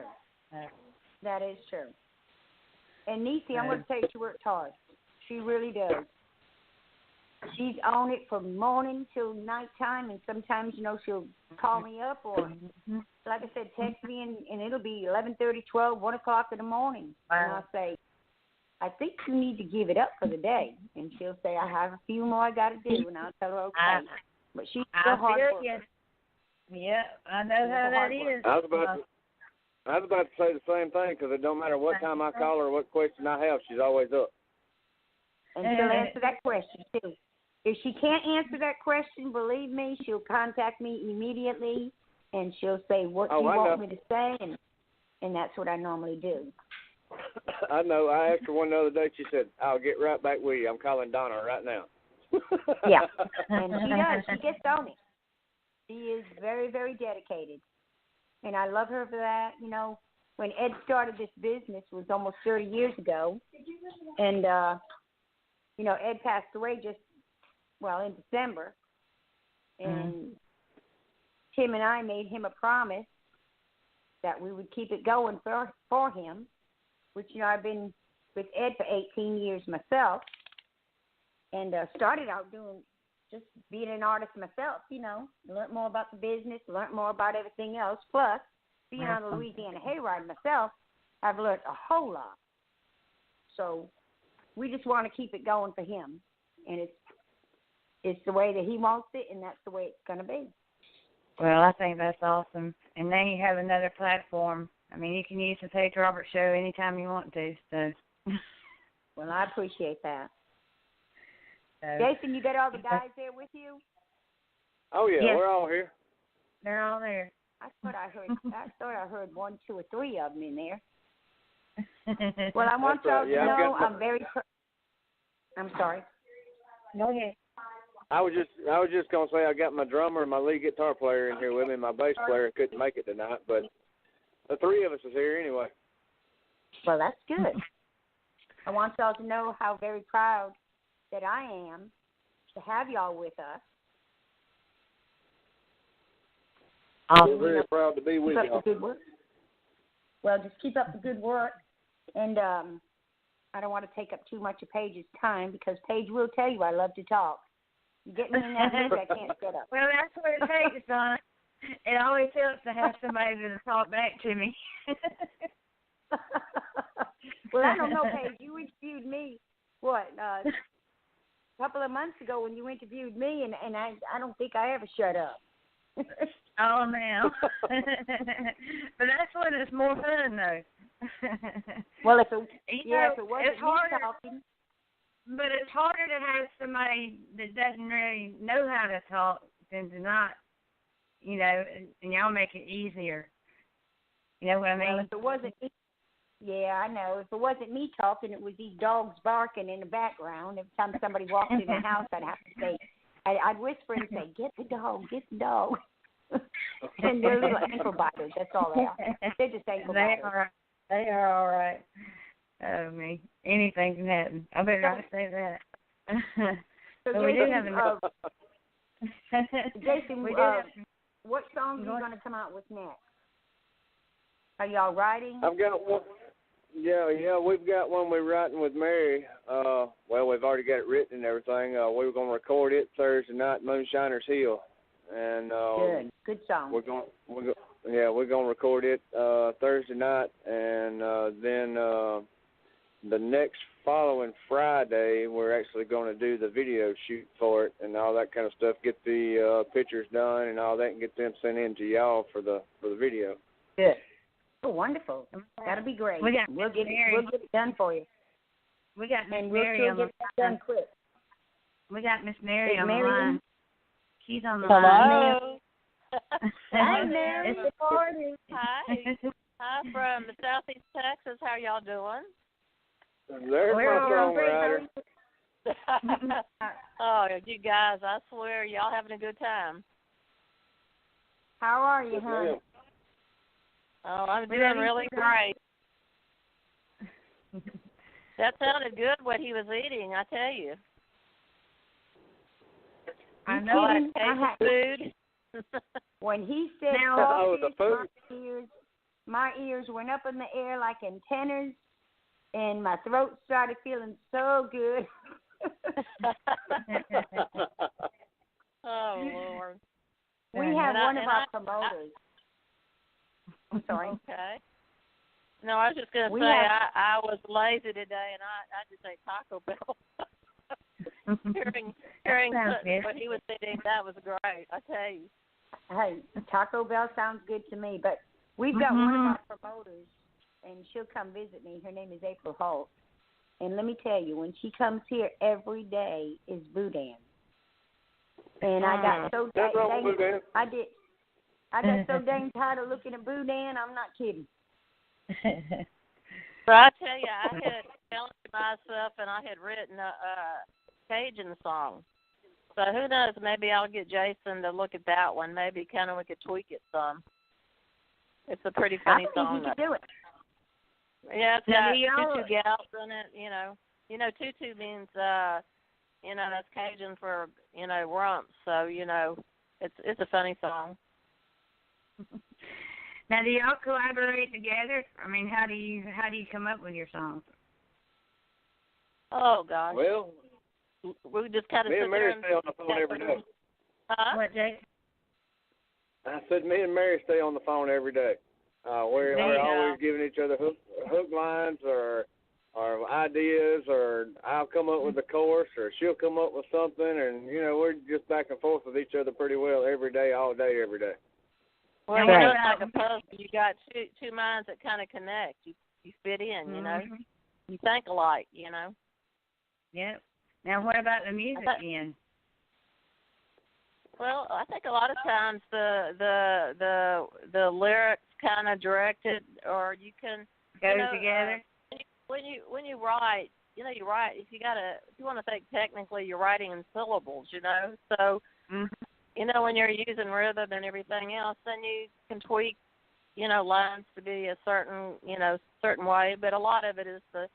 That is true. And Necay, I'm going to tell you, she works hard. She really does. She's on it from morning till nighttime, and sometimes, you know, she'll call me up or, like I said, text me, and it'll be 11:30, 12, 1 o'clock in the morning. Wow. And I'll say, I think you need to give it up for the day. And she'll say, I have a few more I got to do, and I'll tell her, okay. But she's still hard worker. Yeah, I know how that is. I was about to say the same thing, because it don't matter what time I call her or what question I have, she's always up. And she'll answer that question, too. If she can't answer that question, believe me, she'll contact me immediately, and she'll say, what do you want me to say? And that's what I normally do. I know. I asked her one the other day. She said, I'll get right back with you. I'm calling Donna right now. Yeah, and she does. She gets on it. She is very, very dedicated, and I love her for that. You know, when Ed started this business, it was almost 30 years ago, and, you know, Ed passed away in December, and Tim and I made him a promise that we would keep it going for him, which, you know, I've been with Ed for 18 years myself, and started out just being an artist myself, you know, learned more about the business, learned more about everything else, plus being on the Louisiana Hayride myself, I've learned a whole lot. So we just want to keep it going for him, and it's the way that he wants it, and that's the way it's going to be. Well, I think that's awesome. And then you have another platform. I mean, you can use the Paige Roberts Show anytime you want to. So. Well, I appreciate that. Jason, you got all the guys there with you? Oh, yeah, yes. We're all here. They're all there. I thought I heard 1, 2, or 3 of them in there. Well, I want y'all to know I'm very I'm sorry. Go ahead. I was just gonna say I got my drummer and my lead guitar player in here with me. My bass player couldn't make it tonight, but the 3 of us is here anyway. Well, that's good. I want y'all to know how very proud that I am to have y'all with us. We're very proud to be with y'all. Well, just keep up the good work, and I don't want to take up too much of Paige's time, because Paige will tell you I love to talk. You get me in that mood, I can't shut up. Well, that's what it takes, Donna. It always helps to have somebody to talk back to me. Well, I don't know, Paige. You interviewed me, a couple of months ago when you interviewed me, and I don't think I ever shut up. Oh, now. But that's when it's more fun, though. Well, if it wasn't it's harder, me talking. But it's harder to have somebody that doesn't really know how to talk than to not, you know, and y'all make it easier. You know what I mean? Well, if it wasn't me, yeah, I know. If it wasn't me talking, it was these dogs barking in the background. Every time somebody walked in the house, I'd have to say, I'd whisper and say, get the dog, get the dog. And they're little ankle biters. That's all they are. They're just ankle biters. They are all right. Oh, me. Anything can happen. I better not say that. So but we do have Jason, what song are you going to come out with next? Are y'all writing? I've got one. Yeah, we've got one we're writing with Mary. Well, we've already got it written and everything. We were going to record it Thursday night, Moonshiner's Hill, and good song. We're going to record it Thursday night, and then the next following Friday, we're actually going to do the video shoot for it and all that kind of stuff. Get the pictures done and all that, and get them sent in to y'all for the video. Good. Oh, wonderful. That'll be great. We'll get it done for you. We got Miss and Mary we'll get it done quick. We got Miss Mary on the line. She's on the line. Hello. Hi, Mary. Good morning. Hi. Hi from Southeast Texas. How y'all doing? There's my songwriter. Oh, you guys, I swear, y'all having a good time. How are you, honey? Oh, I'm doing really great. That sounded good, what he was eating, I tell you. I know. I food. When he said my ears went up in the air like antennas, and my throat started feeling so good. Oh, Lord. We have one of our promoters. I'm sorry. Okay. No, I was just going to say I was lazy today, and I just ate Taco Bell. hearing what he was saying, that was great, I tell you. Hey, Taco Bell sounds good to me, but we've got one of our promoters, and she'll come visit me. Her name is April Holt. And let me tell you, when she comes here every day is Boudin. And I got so dang tired of looking at Boudin, I'm not kidding. So I tell you, I had challenged myself, and I had written a Cajun song. So who knows? Maybe I'll get Jason to look at that one. Maybe kind of we could tweak it some. It's a pretty funny song. I think you could do it. Yeah, it's got tutu gals in it. You know, tutu means that's Cajun for rumps. So it's a funny song. Now, do y'all collaborate together? I mean, how do you come up with your songs? Oh gosh. Well, we just kind of me and Mary stay on the phone every day. What, Jake? I said me and Mary stay on the phone every day. We're always giving each other hook lines or ideas, or I'll come up with a chorus, or she'll come up with something, and we're just back and forth with each other pretty well every day, all day, every day. Well, it's like a puzzle. You got two minds that kind of connect. You fit in, You think alike, Yep. Now, what about the music end? Well, I think a lot of times the lyrics kind of directed, or you can go together. When you write, you write. If you want to think technically, you're writing in syllables, So. When you're using rhythm and everything else, then you can tweak, lines to be a certain way. But a lot of it is the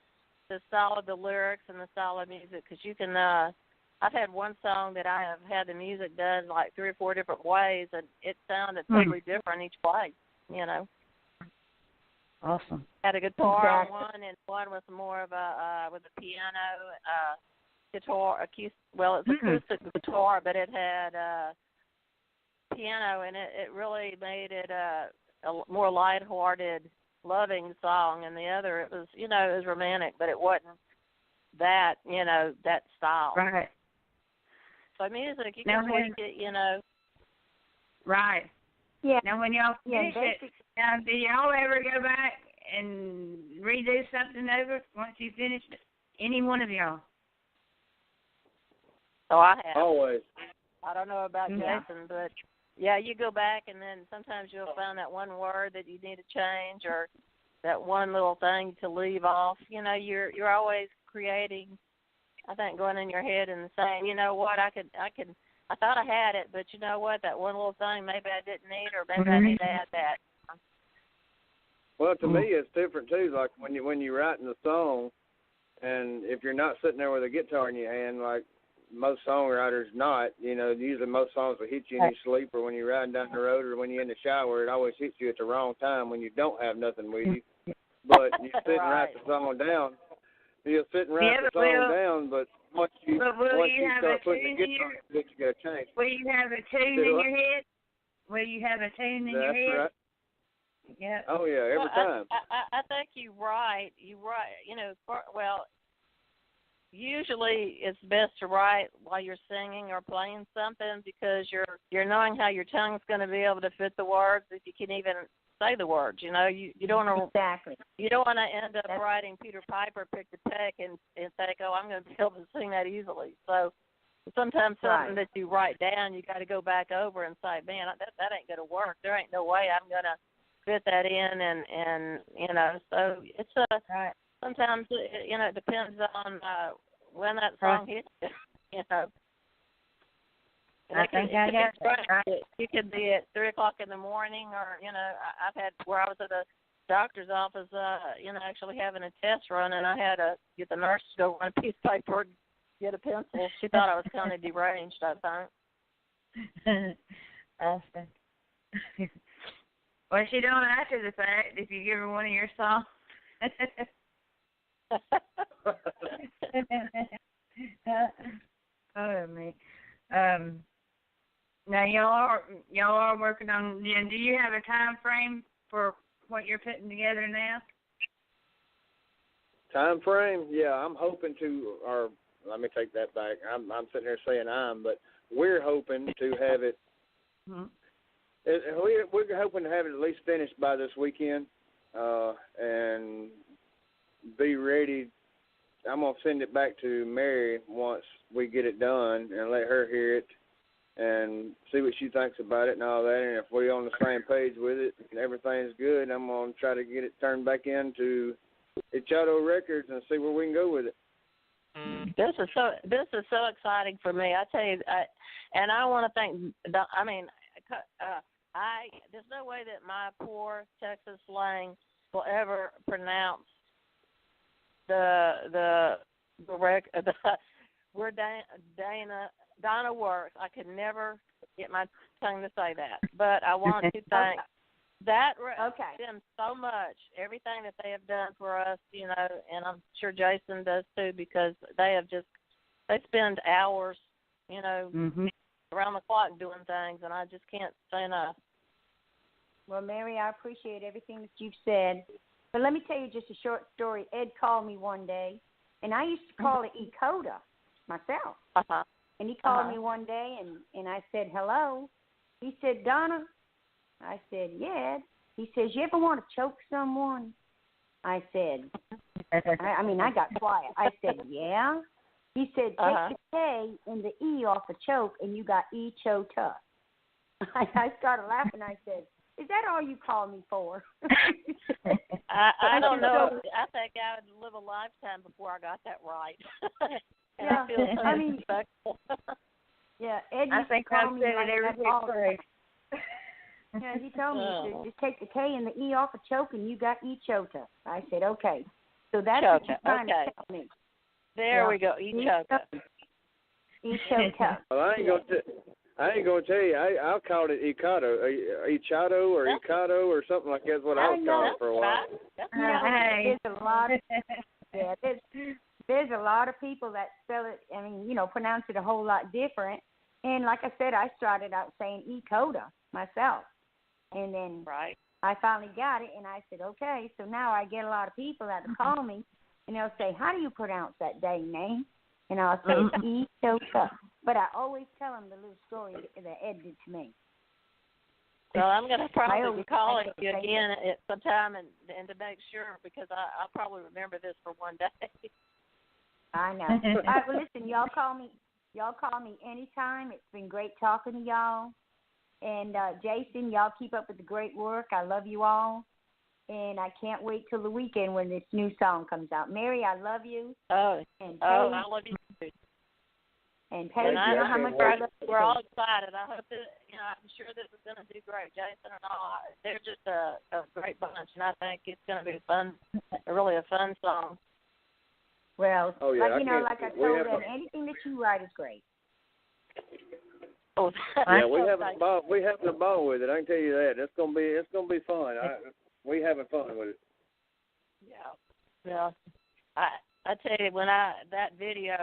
style of the lyrics and the style of music. Because you can, I've had one song that I have had the music done like 3 or 4 different ways, and it sounded totally different each way. Awesome. Had a guitar on one, and one was more of a with a piano, guitar, acoustic. Well, it's acoustic guitar, but it had piano, and it really made it a more lighthearted, loving song. And the other, it was romantic, but it wasn't that that style. Right. So music, you can tweak it, Right. Yeah. Now, when y'all finish it, do y'all ever go back and redo something over once you finish it? Any one of y'all? So I have. Always. I don't know about Jason, but yeah, you go back, and then sometimes you'll find that one word that you need to change, or that one little thing to leave off. You're always creating. I think going in your head and saying, you know what, I thought I had it, but you know what, that one little thing maybe I didn't need, or maybe I need to add that. Well, to me, it's different too. Like when you're writing a song, and if you're not sitting there with a guitar in your hand, like most songwriters not, usually most songs will hit you in your sleep, or when you're riding down the road, or when you're in the shower, it always hits you at the wrong time when you don't have nothing with you. But you sit and write the song down. You'll sit and write the song down, but once you start putting the guitar in it, you got to change. Will you have a tune in your head? Will you have a tune in your head? That's right. Yeah. Oh, yeah, every time. I think you write, usually it's best to write while you're singing or playing something, because you're knowing how your tongue's going to be able to fit the words, if you can even say the words. You don't want to you don't want to end up writing Peter Piper picked a peck and think, oh, I'm going to be able to sing that easily. So sometimes something that you write down, you got to go back over and say, man, that ain't going to work. There ain't no way I'm going to fit that in, and so it's sometimes it depends on when that song hits you. I think I got that right. You could be at 3 o'clock in the morning, or I've had where I was at a doctor's office, actually having a test run, and I had to get the nurse to go run a piece of paper and get a pencil. She thought I was kind of deranged, I think. Austin. What's she doing after the fact if you give her one of your songs? Oh me. Now y'all are working on. Do you have a time frame for what you're putting together now? Time frame? Yeah, I'm hoping to. Or let me take that back. I'm sitting here saying but we're hoping to have it. Mm-hmm. We're hoping to have it at least finished by this weekend, and be ready. I'm going to send it back to Mary once we get it done and let her hear it and see what she thinks about it and all that. And if we're on the same page with it and everything's good, I'm going to try to get it turned back into Ichado Records and see where we can go with it. This is so exciting for me. I tell you, I want to thank. There's no way that my poor Texas slang will ever pronounce where Donna works. I could never get my tongue to say that. But I want to thank them so much. Everything that they have done for us, and I'm sure Jason does too, because they spend hours, around the clock doing things, and I just can't say enough. Well, Mary, I appreciate everything that you've said. But let me tell you just a short story. Ed called me one day, and I used to call it E-Coda myself. Uh-huh. And he called me one day, and I said, hello. He said, Donna. I said, yeah. He says, you ever want to choke someone? I said, I got quiet. I said, yeah. He said, take the K and the E off the choke, and you got E-Chota. I started laughing. I said, is that all you call me for? I don't know. I think I would live a lifetime before I got that right. Yeah, I feel so respectful. Yeah, Ed used to call me like that all the time. Yeah, he told me, he said, just take the K and the E off a choke, and you got E-Chota. I said, okay. So that's what you're trying to tell me. There we go, E-Chota. E-Chota. Well, I ain't gonna tell you. I called it Ichado or Icado or something like that's what I was calling for a while. There's a lot. There's a lot of people that spell it. Pronounce it a whole lot different. And like I said, I started out saying E-Coda myself, and then I finally got it, and I said, okay. So now I get a lot of people that will call me, and they'll say, how do you pronounce that dang name? And I'll say E-Chota. But I always tell them the little story that Ed did to me. Well, I'm going to probably be calling you again at some time and to make sure, because I'll probably remember this for one day. I know. All right, well, listen, y'all call me anytime. It's been great talking to y'all. And Jason, y'all keep up with the great work. I love you all. And I can't wait till the weekend when this new song comes out. Mary, I love you. And I love you too. And Paige, you know how much I love you. We're all excited. I hope that, I'm sure this is going to do great. Jason and all, they're just a great bunch, and I think it's going to be really a fun song. Well, like I told them, anything that you write is great. Yeah, we having a ball with it. I can tell you that. It's gonna be fun. We having fun with it. Yeah. I tell you, that video,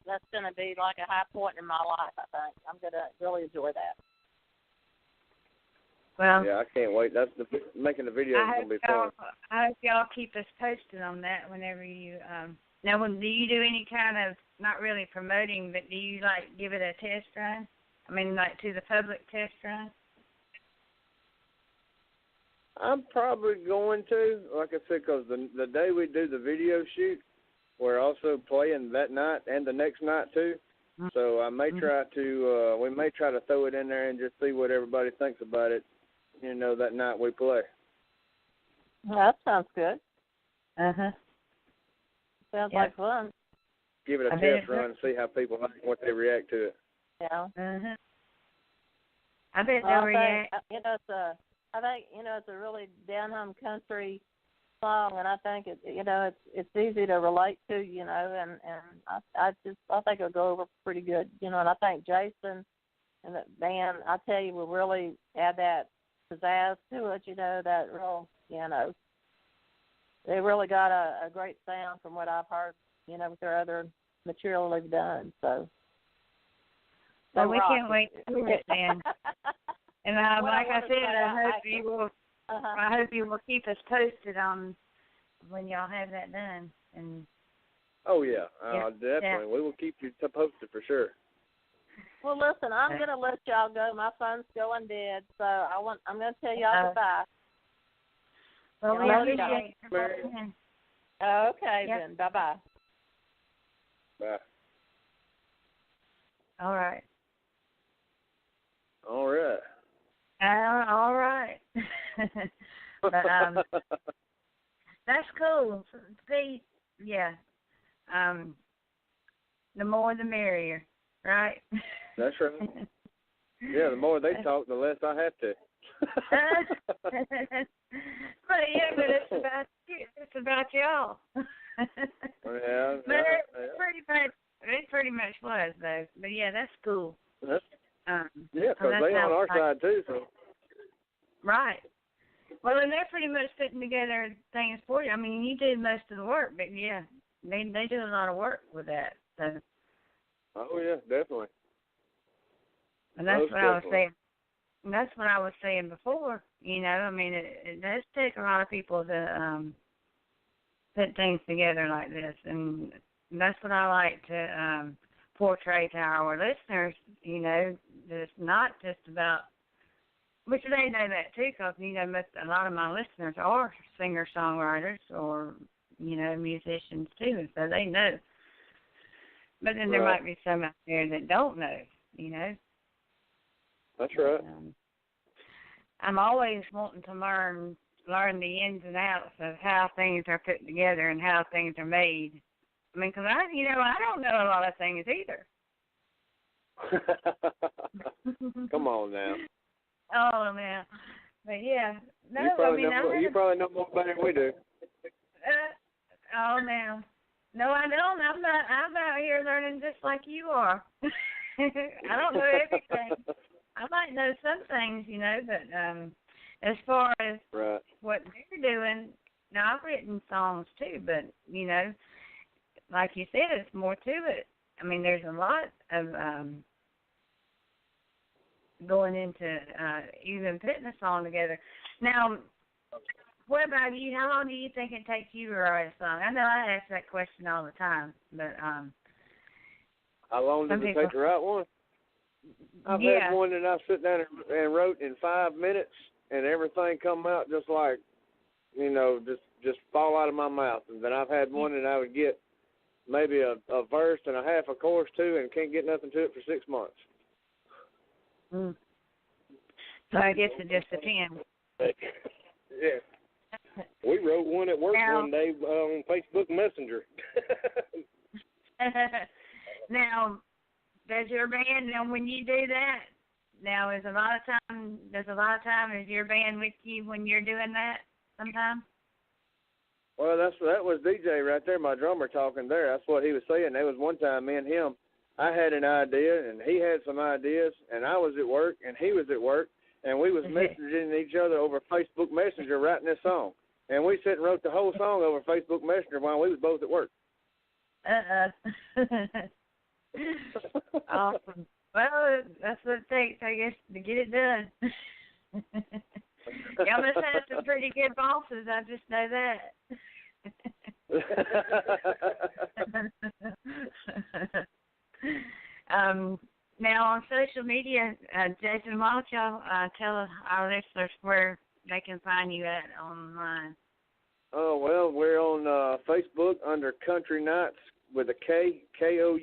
that's gonna be like a high point in my life. I think I'm gonna really enjoy that. Well, yeah, I can't wait. Making the video is gonna be fun. I hope y'all keep us posted on that whenever you. Now, do you do any kind of, not really promoting, but do you give it a test run? To the public test run? I'm probably going to, like I said, because the day we do the video shoot, we're also playing that night and the next night too. So I may try to, we may try to throw it in there and just see what everybody thinks about it, that night we play. Well, that sounds good. Sounds like fun. Give it a test run and see how people like what they react to it. Yeah. Mhm. I bet Well, they'll react. I think it's a really down home country song, and I think it's easy to relate to, and I think it'll go over pretty good, and I think Jason and the band, I tell you, will really add that pizzazz to it, that real, they really got a great sound from what I've heard, with their other material they've done. So we can't wait to hear it then. And like I said, I hope you will. I hope you will keep us posted on when y'all have that done. And oh yeah, definitely. Yeah. We will keep you posted for sure. Well, listen, I'm gonna let y'all go. My phone's going dead, so I'm gonna tell y'all goodbye. Well, we appreciate you. Okay, then. Bye-bye. Bye. All right. All right. All right. But that's cool. See, yeah. The more the merrier, right? That's right. Yeah, the more they talk, the less I have to. But it's about y'all. Yeah. But it pretty much was though. But yeah, that's cool. Yeah, because they on our side too. So. Right. Well, and they're pretty much putting together things for you. I mean, you do most of the work, but yeah, they do a lot of work with that. So. Oh yeah, definitely. And that's what I was saying. And that's what I was saying before. I mean, it does take a lot of people to put things together like this, and that's what I like to portray to our listeners. That it's not just about, which they know that too, because a lot of my listeners are singer-songwriters or musicians too, and so they know. But then there might be some out there that don't know. That's right. I'm always wanting to learn the ins and outs of how things are put together and how things are made. I mean, because I don't know a lot of things either. Come on now. Oh man, but yeah, no. You probably know more about it than we do. Oh man, no, I don't. I'm out here learning just like you are. I don't know everything. I might know some things, but as far as what they're doing, now I've written songs too, but, like you said, it's more to it. I mean, there's a lot of going into even putting a song together. Now, what about you? How long do you think it takes you to write a song? I know I ask that question all the time, but how long does it take to write one? I've had one that I sit down and wrote in 5 minutes, and everything come out just like, just fall out of my mouth. And then I've had one that I would get maybe a verse and a half a chorus to, and can't get nothing to it for 6 months. Mm. So I guess it just depends. Yeah. We wrote one at work one day on Facebook Messenger. Now, does your band, when you do that, now does a lot of time is your band with you when you're doing that sometimes? Well, that was DJ right there, my drummer talking there. That's what he was saying. There was one time me and him, I had an idea and he had some ideas, and I was at work and he was at work, and we was messaging each other over Facebook Messenger writing this song. And we sat and wrote the whole song over Facebook Messenger while we was both at work. Awesome. Well, that's what it takes, I guess, to get it done. Y'all must have some pretty good bosses. I just know that. Now, on social media, Jason, why don't y'all tell our listeners where they can find you at online? Oh, well, we're on Facebook under Kountry Nights with a K, Kountry,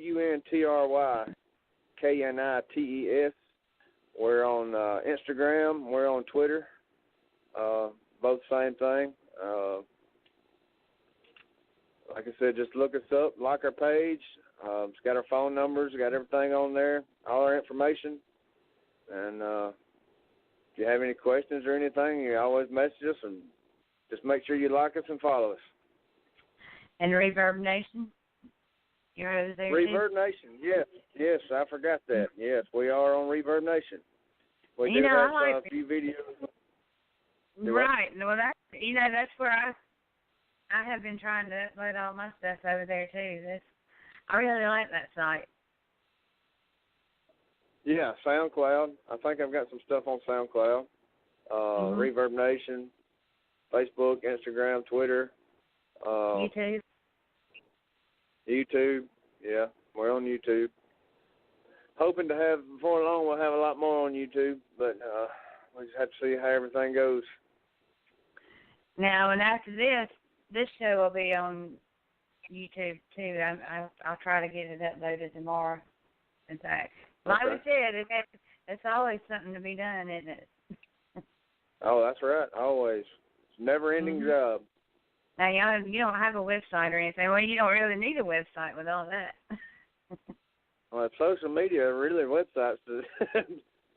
KNITES. We're on Instagram. We're on Twitter. Both same thing. Like I said, just look us up, like our page. It's got our phone numbers, got everything on there, all our information. And if you have any questions or anything, you always message us, and just make sure you like us and follow us. And Reverb Nation? You're over there Reverb too? Nation, yes, I forgot that. Yes, we are on Reverb Nation. We do have a few videos. Right. Well, that's where I have been trying to upload all my stuff over there too. I really like that site. Yeah, SoundCloud. I think I've got some stuff on SoundCloud. Reverb Nation, Facebook, Instagram, Twitter. YouTube. YouTube, yeah, we're on YouTube. Hoping to have, before long, we'll have a lot more on YouTube, but we just have to see how everything goes. Now, and after this show will be on YouTube too. I'll try to get it uploaded tomorrow. In fact, like we said, it's always something to be done, isn't it? Oh, that's right, always. It's a never-ending job. Now, you don't have a website or anything. Well, you don't really need a website with all that. Well, social media, really, websites,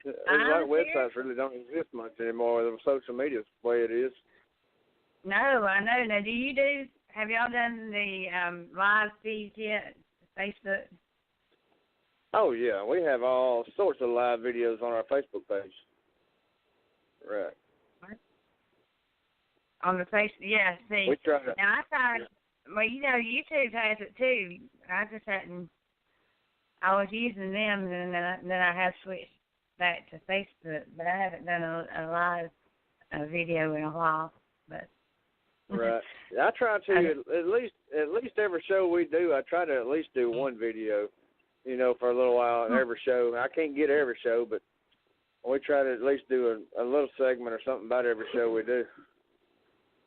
websites really don't exist much anymore. The social media is the way it is. No, I know. Now, have y'all done the live feeds yet, Facebook? Oh, yeah, we have all sorts of live videos on our Facebook page. Right. On the face, yeah. See, we try to, now I thought, well, YouTube has it too. I just hadn't. I was using them, and then I have switched back to Facebook, but I haven't done a live video in a while. But right, I try to at least every show we do. I try to at least do one video, for a little while on every show. I can't get every show, but we try to at least do a little segment or something about every show we do.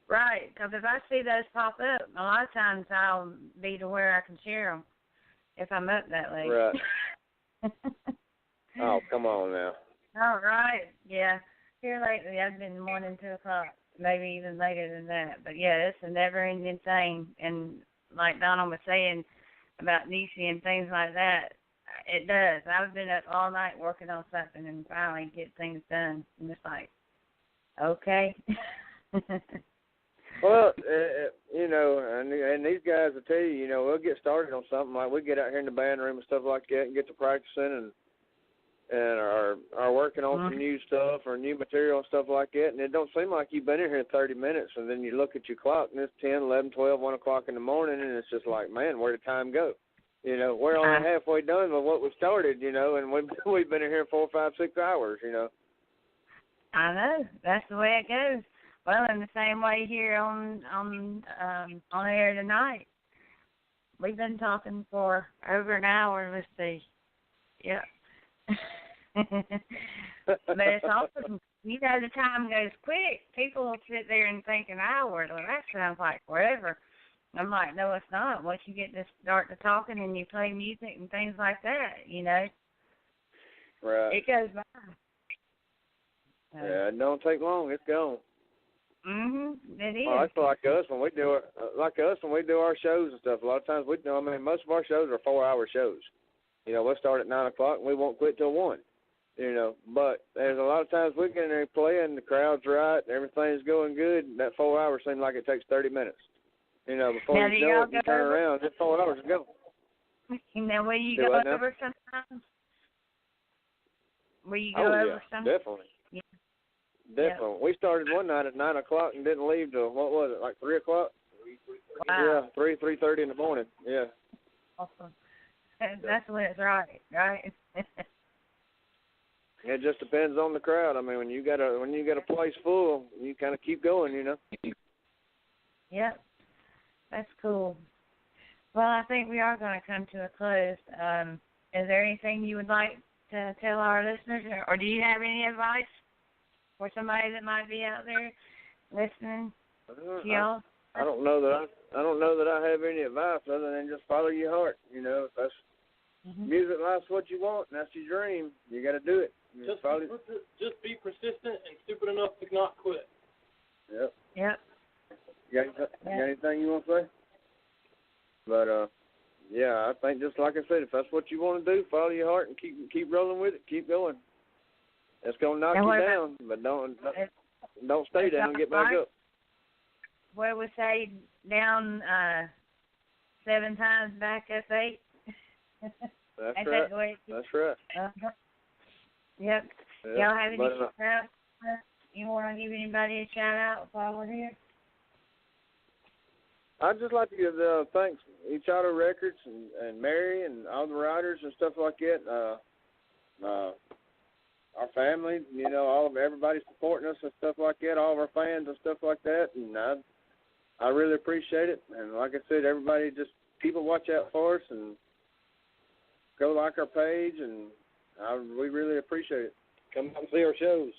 Right, because if I see those pop up, a lot of times I'll be to where I can share them if I'm up that late. Right. Oh, come on now. All right, yeah. Here lately I've been morning 2 o'clock, maybe even later than that. But, yeah, it's a never-ending thing. And like Donna was saying about Necay and things like that, it does. I've been up all night working on something and finally get things done. And it's like, okay. Well, and these guys will tell you, we'll get started on something, like we get out here in the band room and stuff like that and get to practicing and are working on some new stuff or new material and stuff like that, and it don't seem like you've been in here 30 minutes, and then you look at your clock and it's 10, 11, 12, 1 o'clock in the morning, and it's just like, man, where did time go? We're only halfway done with what we started, and we've been in here 4, 5, 6 hours, I know. That's the way it goes. Well, in the same way here on air tonight, we've been talking for over an hour. Let's see, yeah. But it's awesome. The time goes quick. People will sit there and think an hour. Well, that sounds like forever. I'm like, no, it's not. Once you get to start to talking and you play music and things like that, right? It goes by. Yeah, it don't take long. It's gone. It is. Well, that's like us when we do our shows and stuff. A lot of times most of our shows are 4-hour shows. We'll start at 9 o'clock and we won't quit till 1. But there's a lot of times we get in there playing, the crowd's right, everything's going good. And that 4 hours seems like it takes 30 minutes. Before now, you know it, you turn around, it's 4 hours to go. Now, will you go over sometimes? Will you go over sometimes? Definitely. Definitely. Yep. We started one night at 9 o'clock and didn't leave till, what was it, like 3 o'clock? Wow. Yeah, 3:30 in the morning. Yeah. Awesome. That's when it's right? It just depends on the crowd. When you got a place full, you kind of keep going, Yep. That's cool. Well, I think we are going to come to a close. Is there anything you would like to tell our listeners, or do you have any advice for somebody that might be out there listening to y'all? I don't know that I have any advice other than just follow your heart. If that's music, life's what you want, and that's your dream. You got to do it. Just be persistent and stupid enough to not quit. Yep. Yep. You got anything you want to say? But yeah, I think just like I said, if that's what you want to do, follow your heart and keep rolling with it. Keep going. It's gonna knock you down, but don't stay down and get back up. What we say, down 7 times, back up 8. That's right. That's right. Yep. Y'all have any shout-outs? You want to give anybody a shout-out while we're here? I'd just like to give thanks Each Auto Records and Mary and all the writers and stuff like that. Our family, you know, everybody supporting us and stuff like that, all of our fans and stuff like that, and I really appreciate it. And like I said, everybody just keep a watch out for us and go like our page, and we really appreciate it. Come out and see our shows.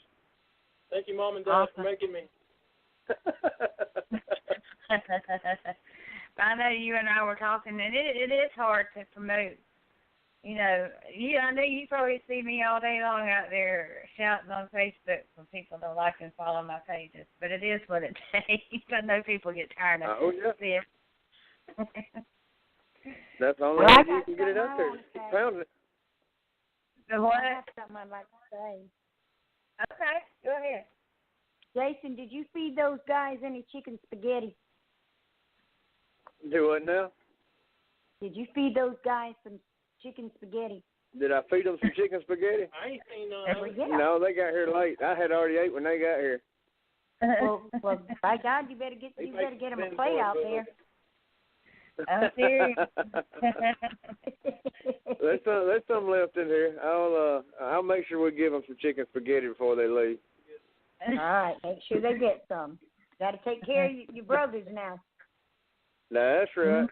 Thank you, Mom and Dad, for making me. I know you and I were talking, and it is hard to promote. You know, I know you probably see me all day long out there shouting on Facebook when people don't like and follow my pages, but it is what it takes. I know people get tired of it. That's the only way you can get it out there. Just keep pounding it. The what? I have something I'd like to say. Okay, go ahead. Jason, did you feed those guys any chicken spaghetti? Do what now? Did you feed those guys some chicken spaghetti? Did I feed them some chicken spaghetti? I ain't seen No, they got here late. I had already ate when they got here. Well, by God, you better get them a plate out there. I'm serious. There's some left in here. I'll make sure we give them some chicken spaghetti before they leave. All right, make sure they get some. Got to take care of your brothers now. That's right.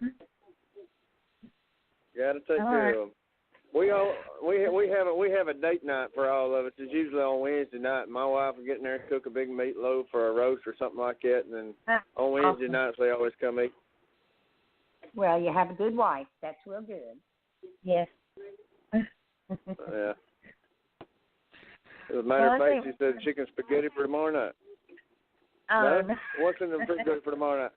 Got to take care of them. We have a date night for all of us. It's usually on Wednesday night. My wife will get in there and cook a big meatloaf or a roast or something like that, and then on Wednesday nights they always come eat. Well, you have a good wife. That's real good. Yes. Yeah. As a matter of fact, she said chicken spaghetti for tomorrow night. No? What's in the refrigerator for tomorrow night?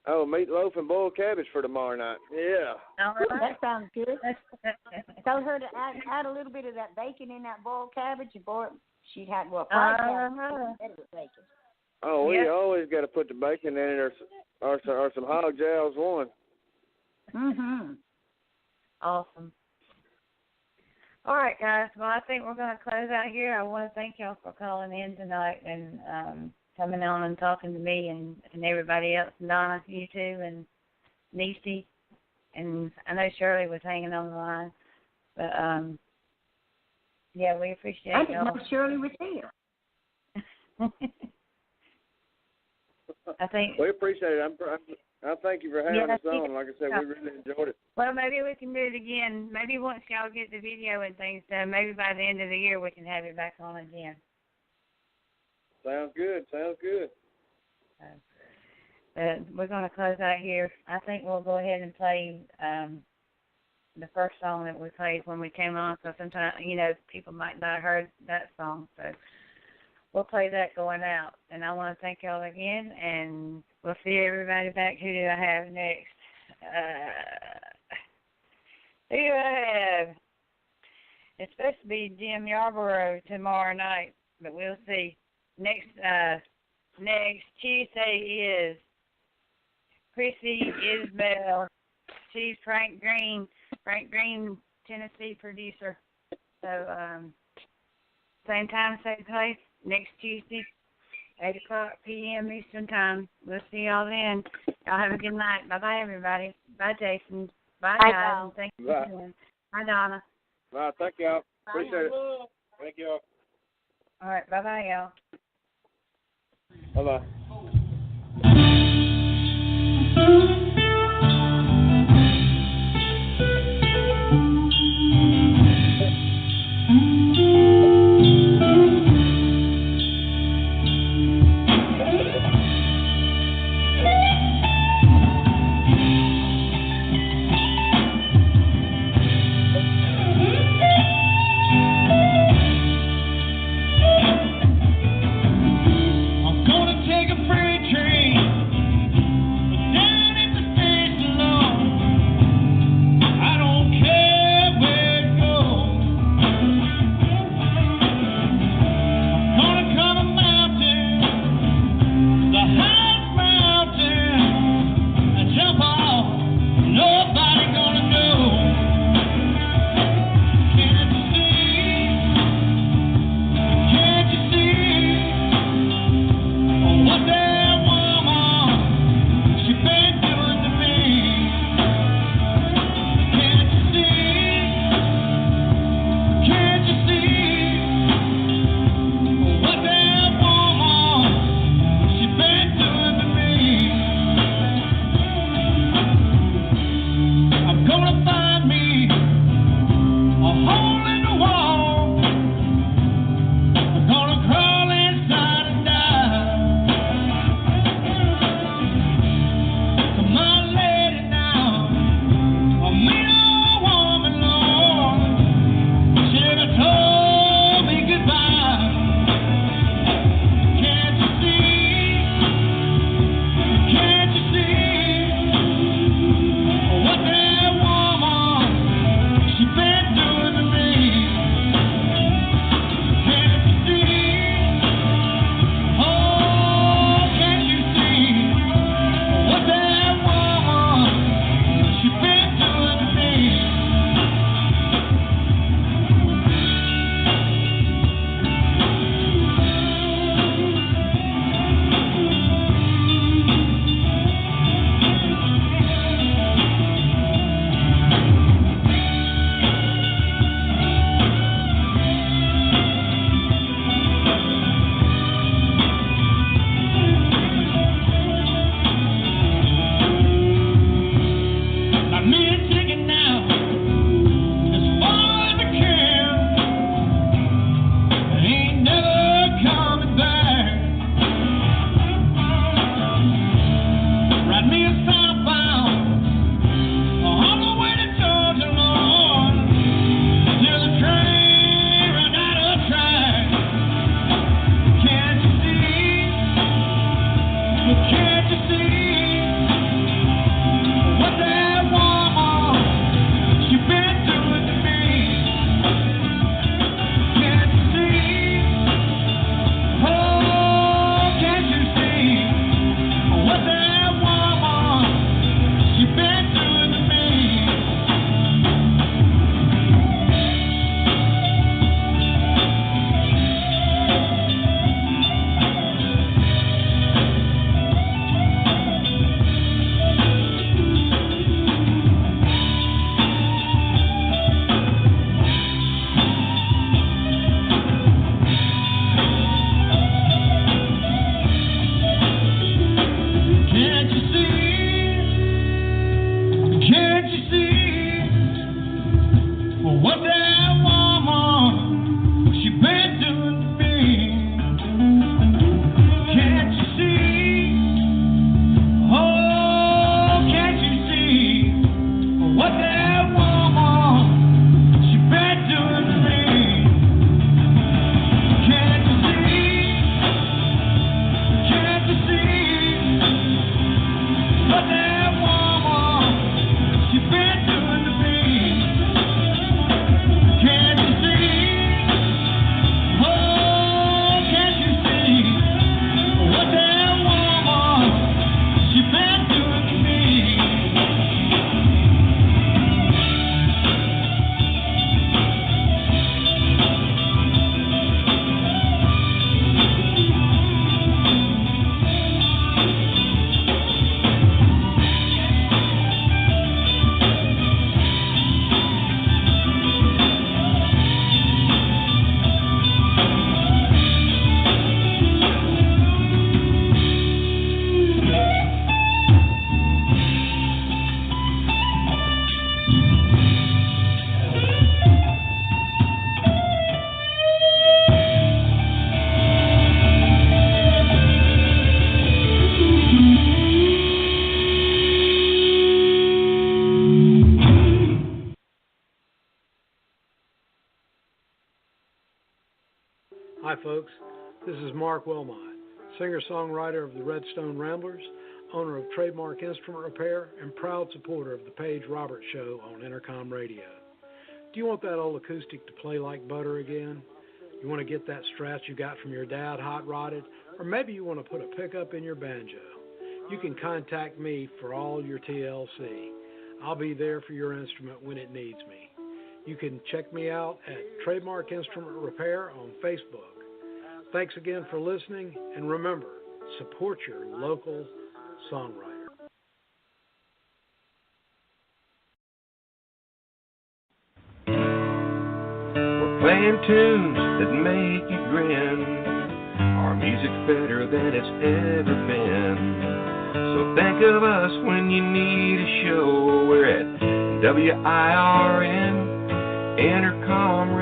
Oh, meatloaf and boiled cabbage for tomorrow night. Yeah. That sounds good. Tell her to add a little bit of that bacon in that boiled cabbage. She'd have fried cabbage better with bacon. Oh, we always got to put the bacon in it or some hog jowls one. Mhm. Awesome. All right, guys. Well, I think we're going to close out here. I want to thank y'all for calling in tonight and coming on and talking to me and everybody else. And Donna, you too, and Necay. And I know Shirley was hanging on the line. But, yeah, we appreciate y'all. I didn't know Shirley was here. I think we appreciate it. I thank you for having us on. Like I said, we really enjoyed it. Well, maybe we can do it again. Maybe once y'all get the video and things done, maybe by the end of the year we can have it back on again. Sounds good. We're going to close out here. I think we'll go ahead and play the first song that we played when we came on, so sometimes, people might not have heard that song. So we'll play that going out. And I want to thank y'all again, and we'll see everybody back. Who do I have next? Who do I have? It's supposed to be Jim Yarborough tomorrow night, but we'll see. Next Tuesday is Chrissy Isbell. She's Frank Green, Tennessee producer. So same time, same place, next Tuesday, 8:00 p.m. Eastern Time. We'll see y'all then. Y'all have a good night. Bye-bye, everybody. Bye, Jason. Bye, guys. Thank you for doing. Bye, Donna. Bye. Thank y'all. Appreciate it. Thank y'all. All right. Bye-bye, y'all. Bye-bye. I'm gonna take a This is Mark Wilmot, singer-songwriter of the Redstone Ramblers, owner of Trademark Instrument Repair, and proud supporter of the Paige Roberts Show on Intercom Radio. Do you want that old acoustic to play like butter again? You want to get that Strat you got from your dad hot-rodded? Or maybe you want to put a pickup in your banjo? You can contact me for all your TLC. I'll be there for your instrument when it needs me. You can check me out at Trademark Instrument Repair on Facebook. Thanks again for listening, and remember, support your local songwriter. We're playing tunes that make you grin. Our music's better than it's ever been. So think of us when you need a show. We're at WIRN, Intercom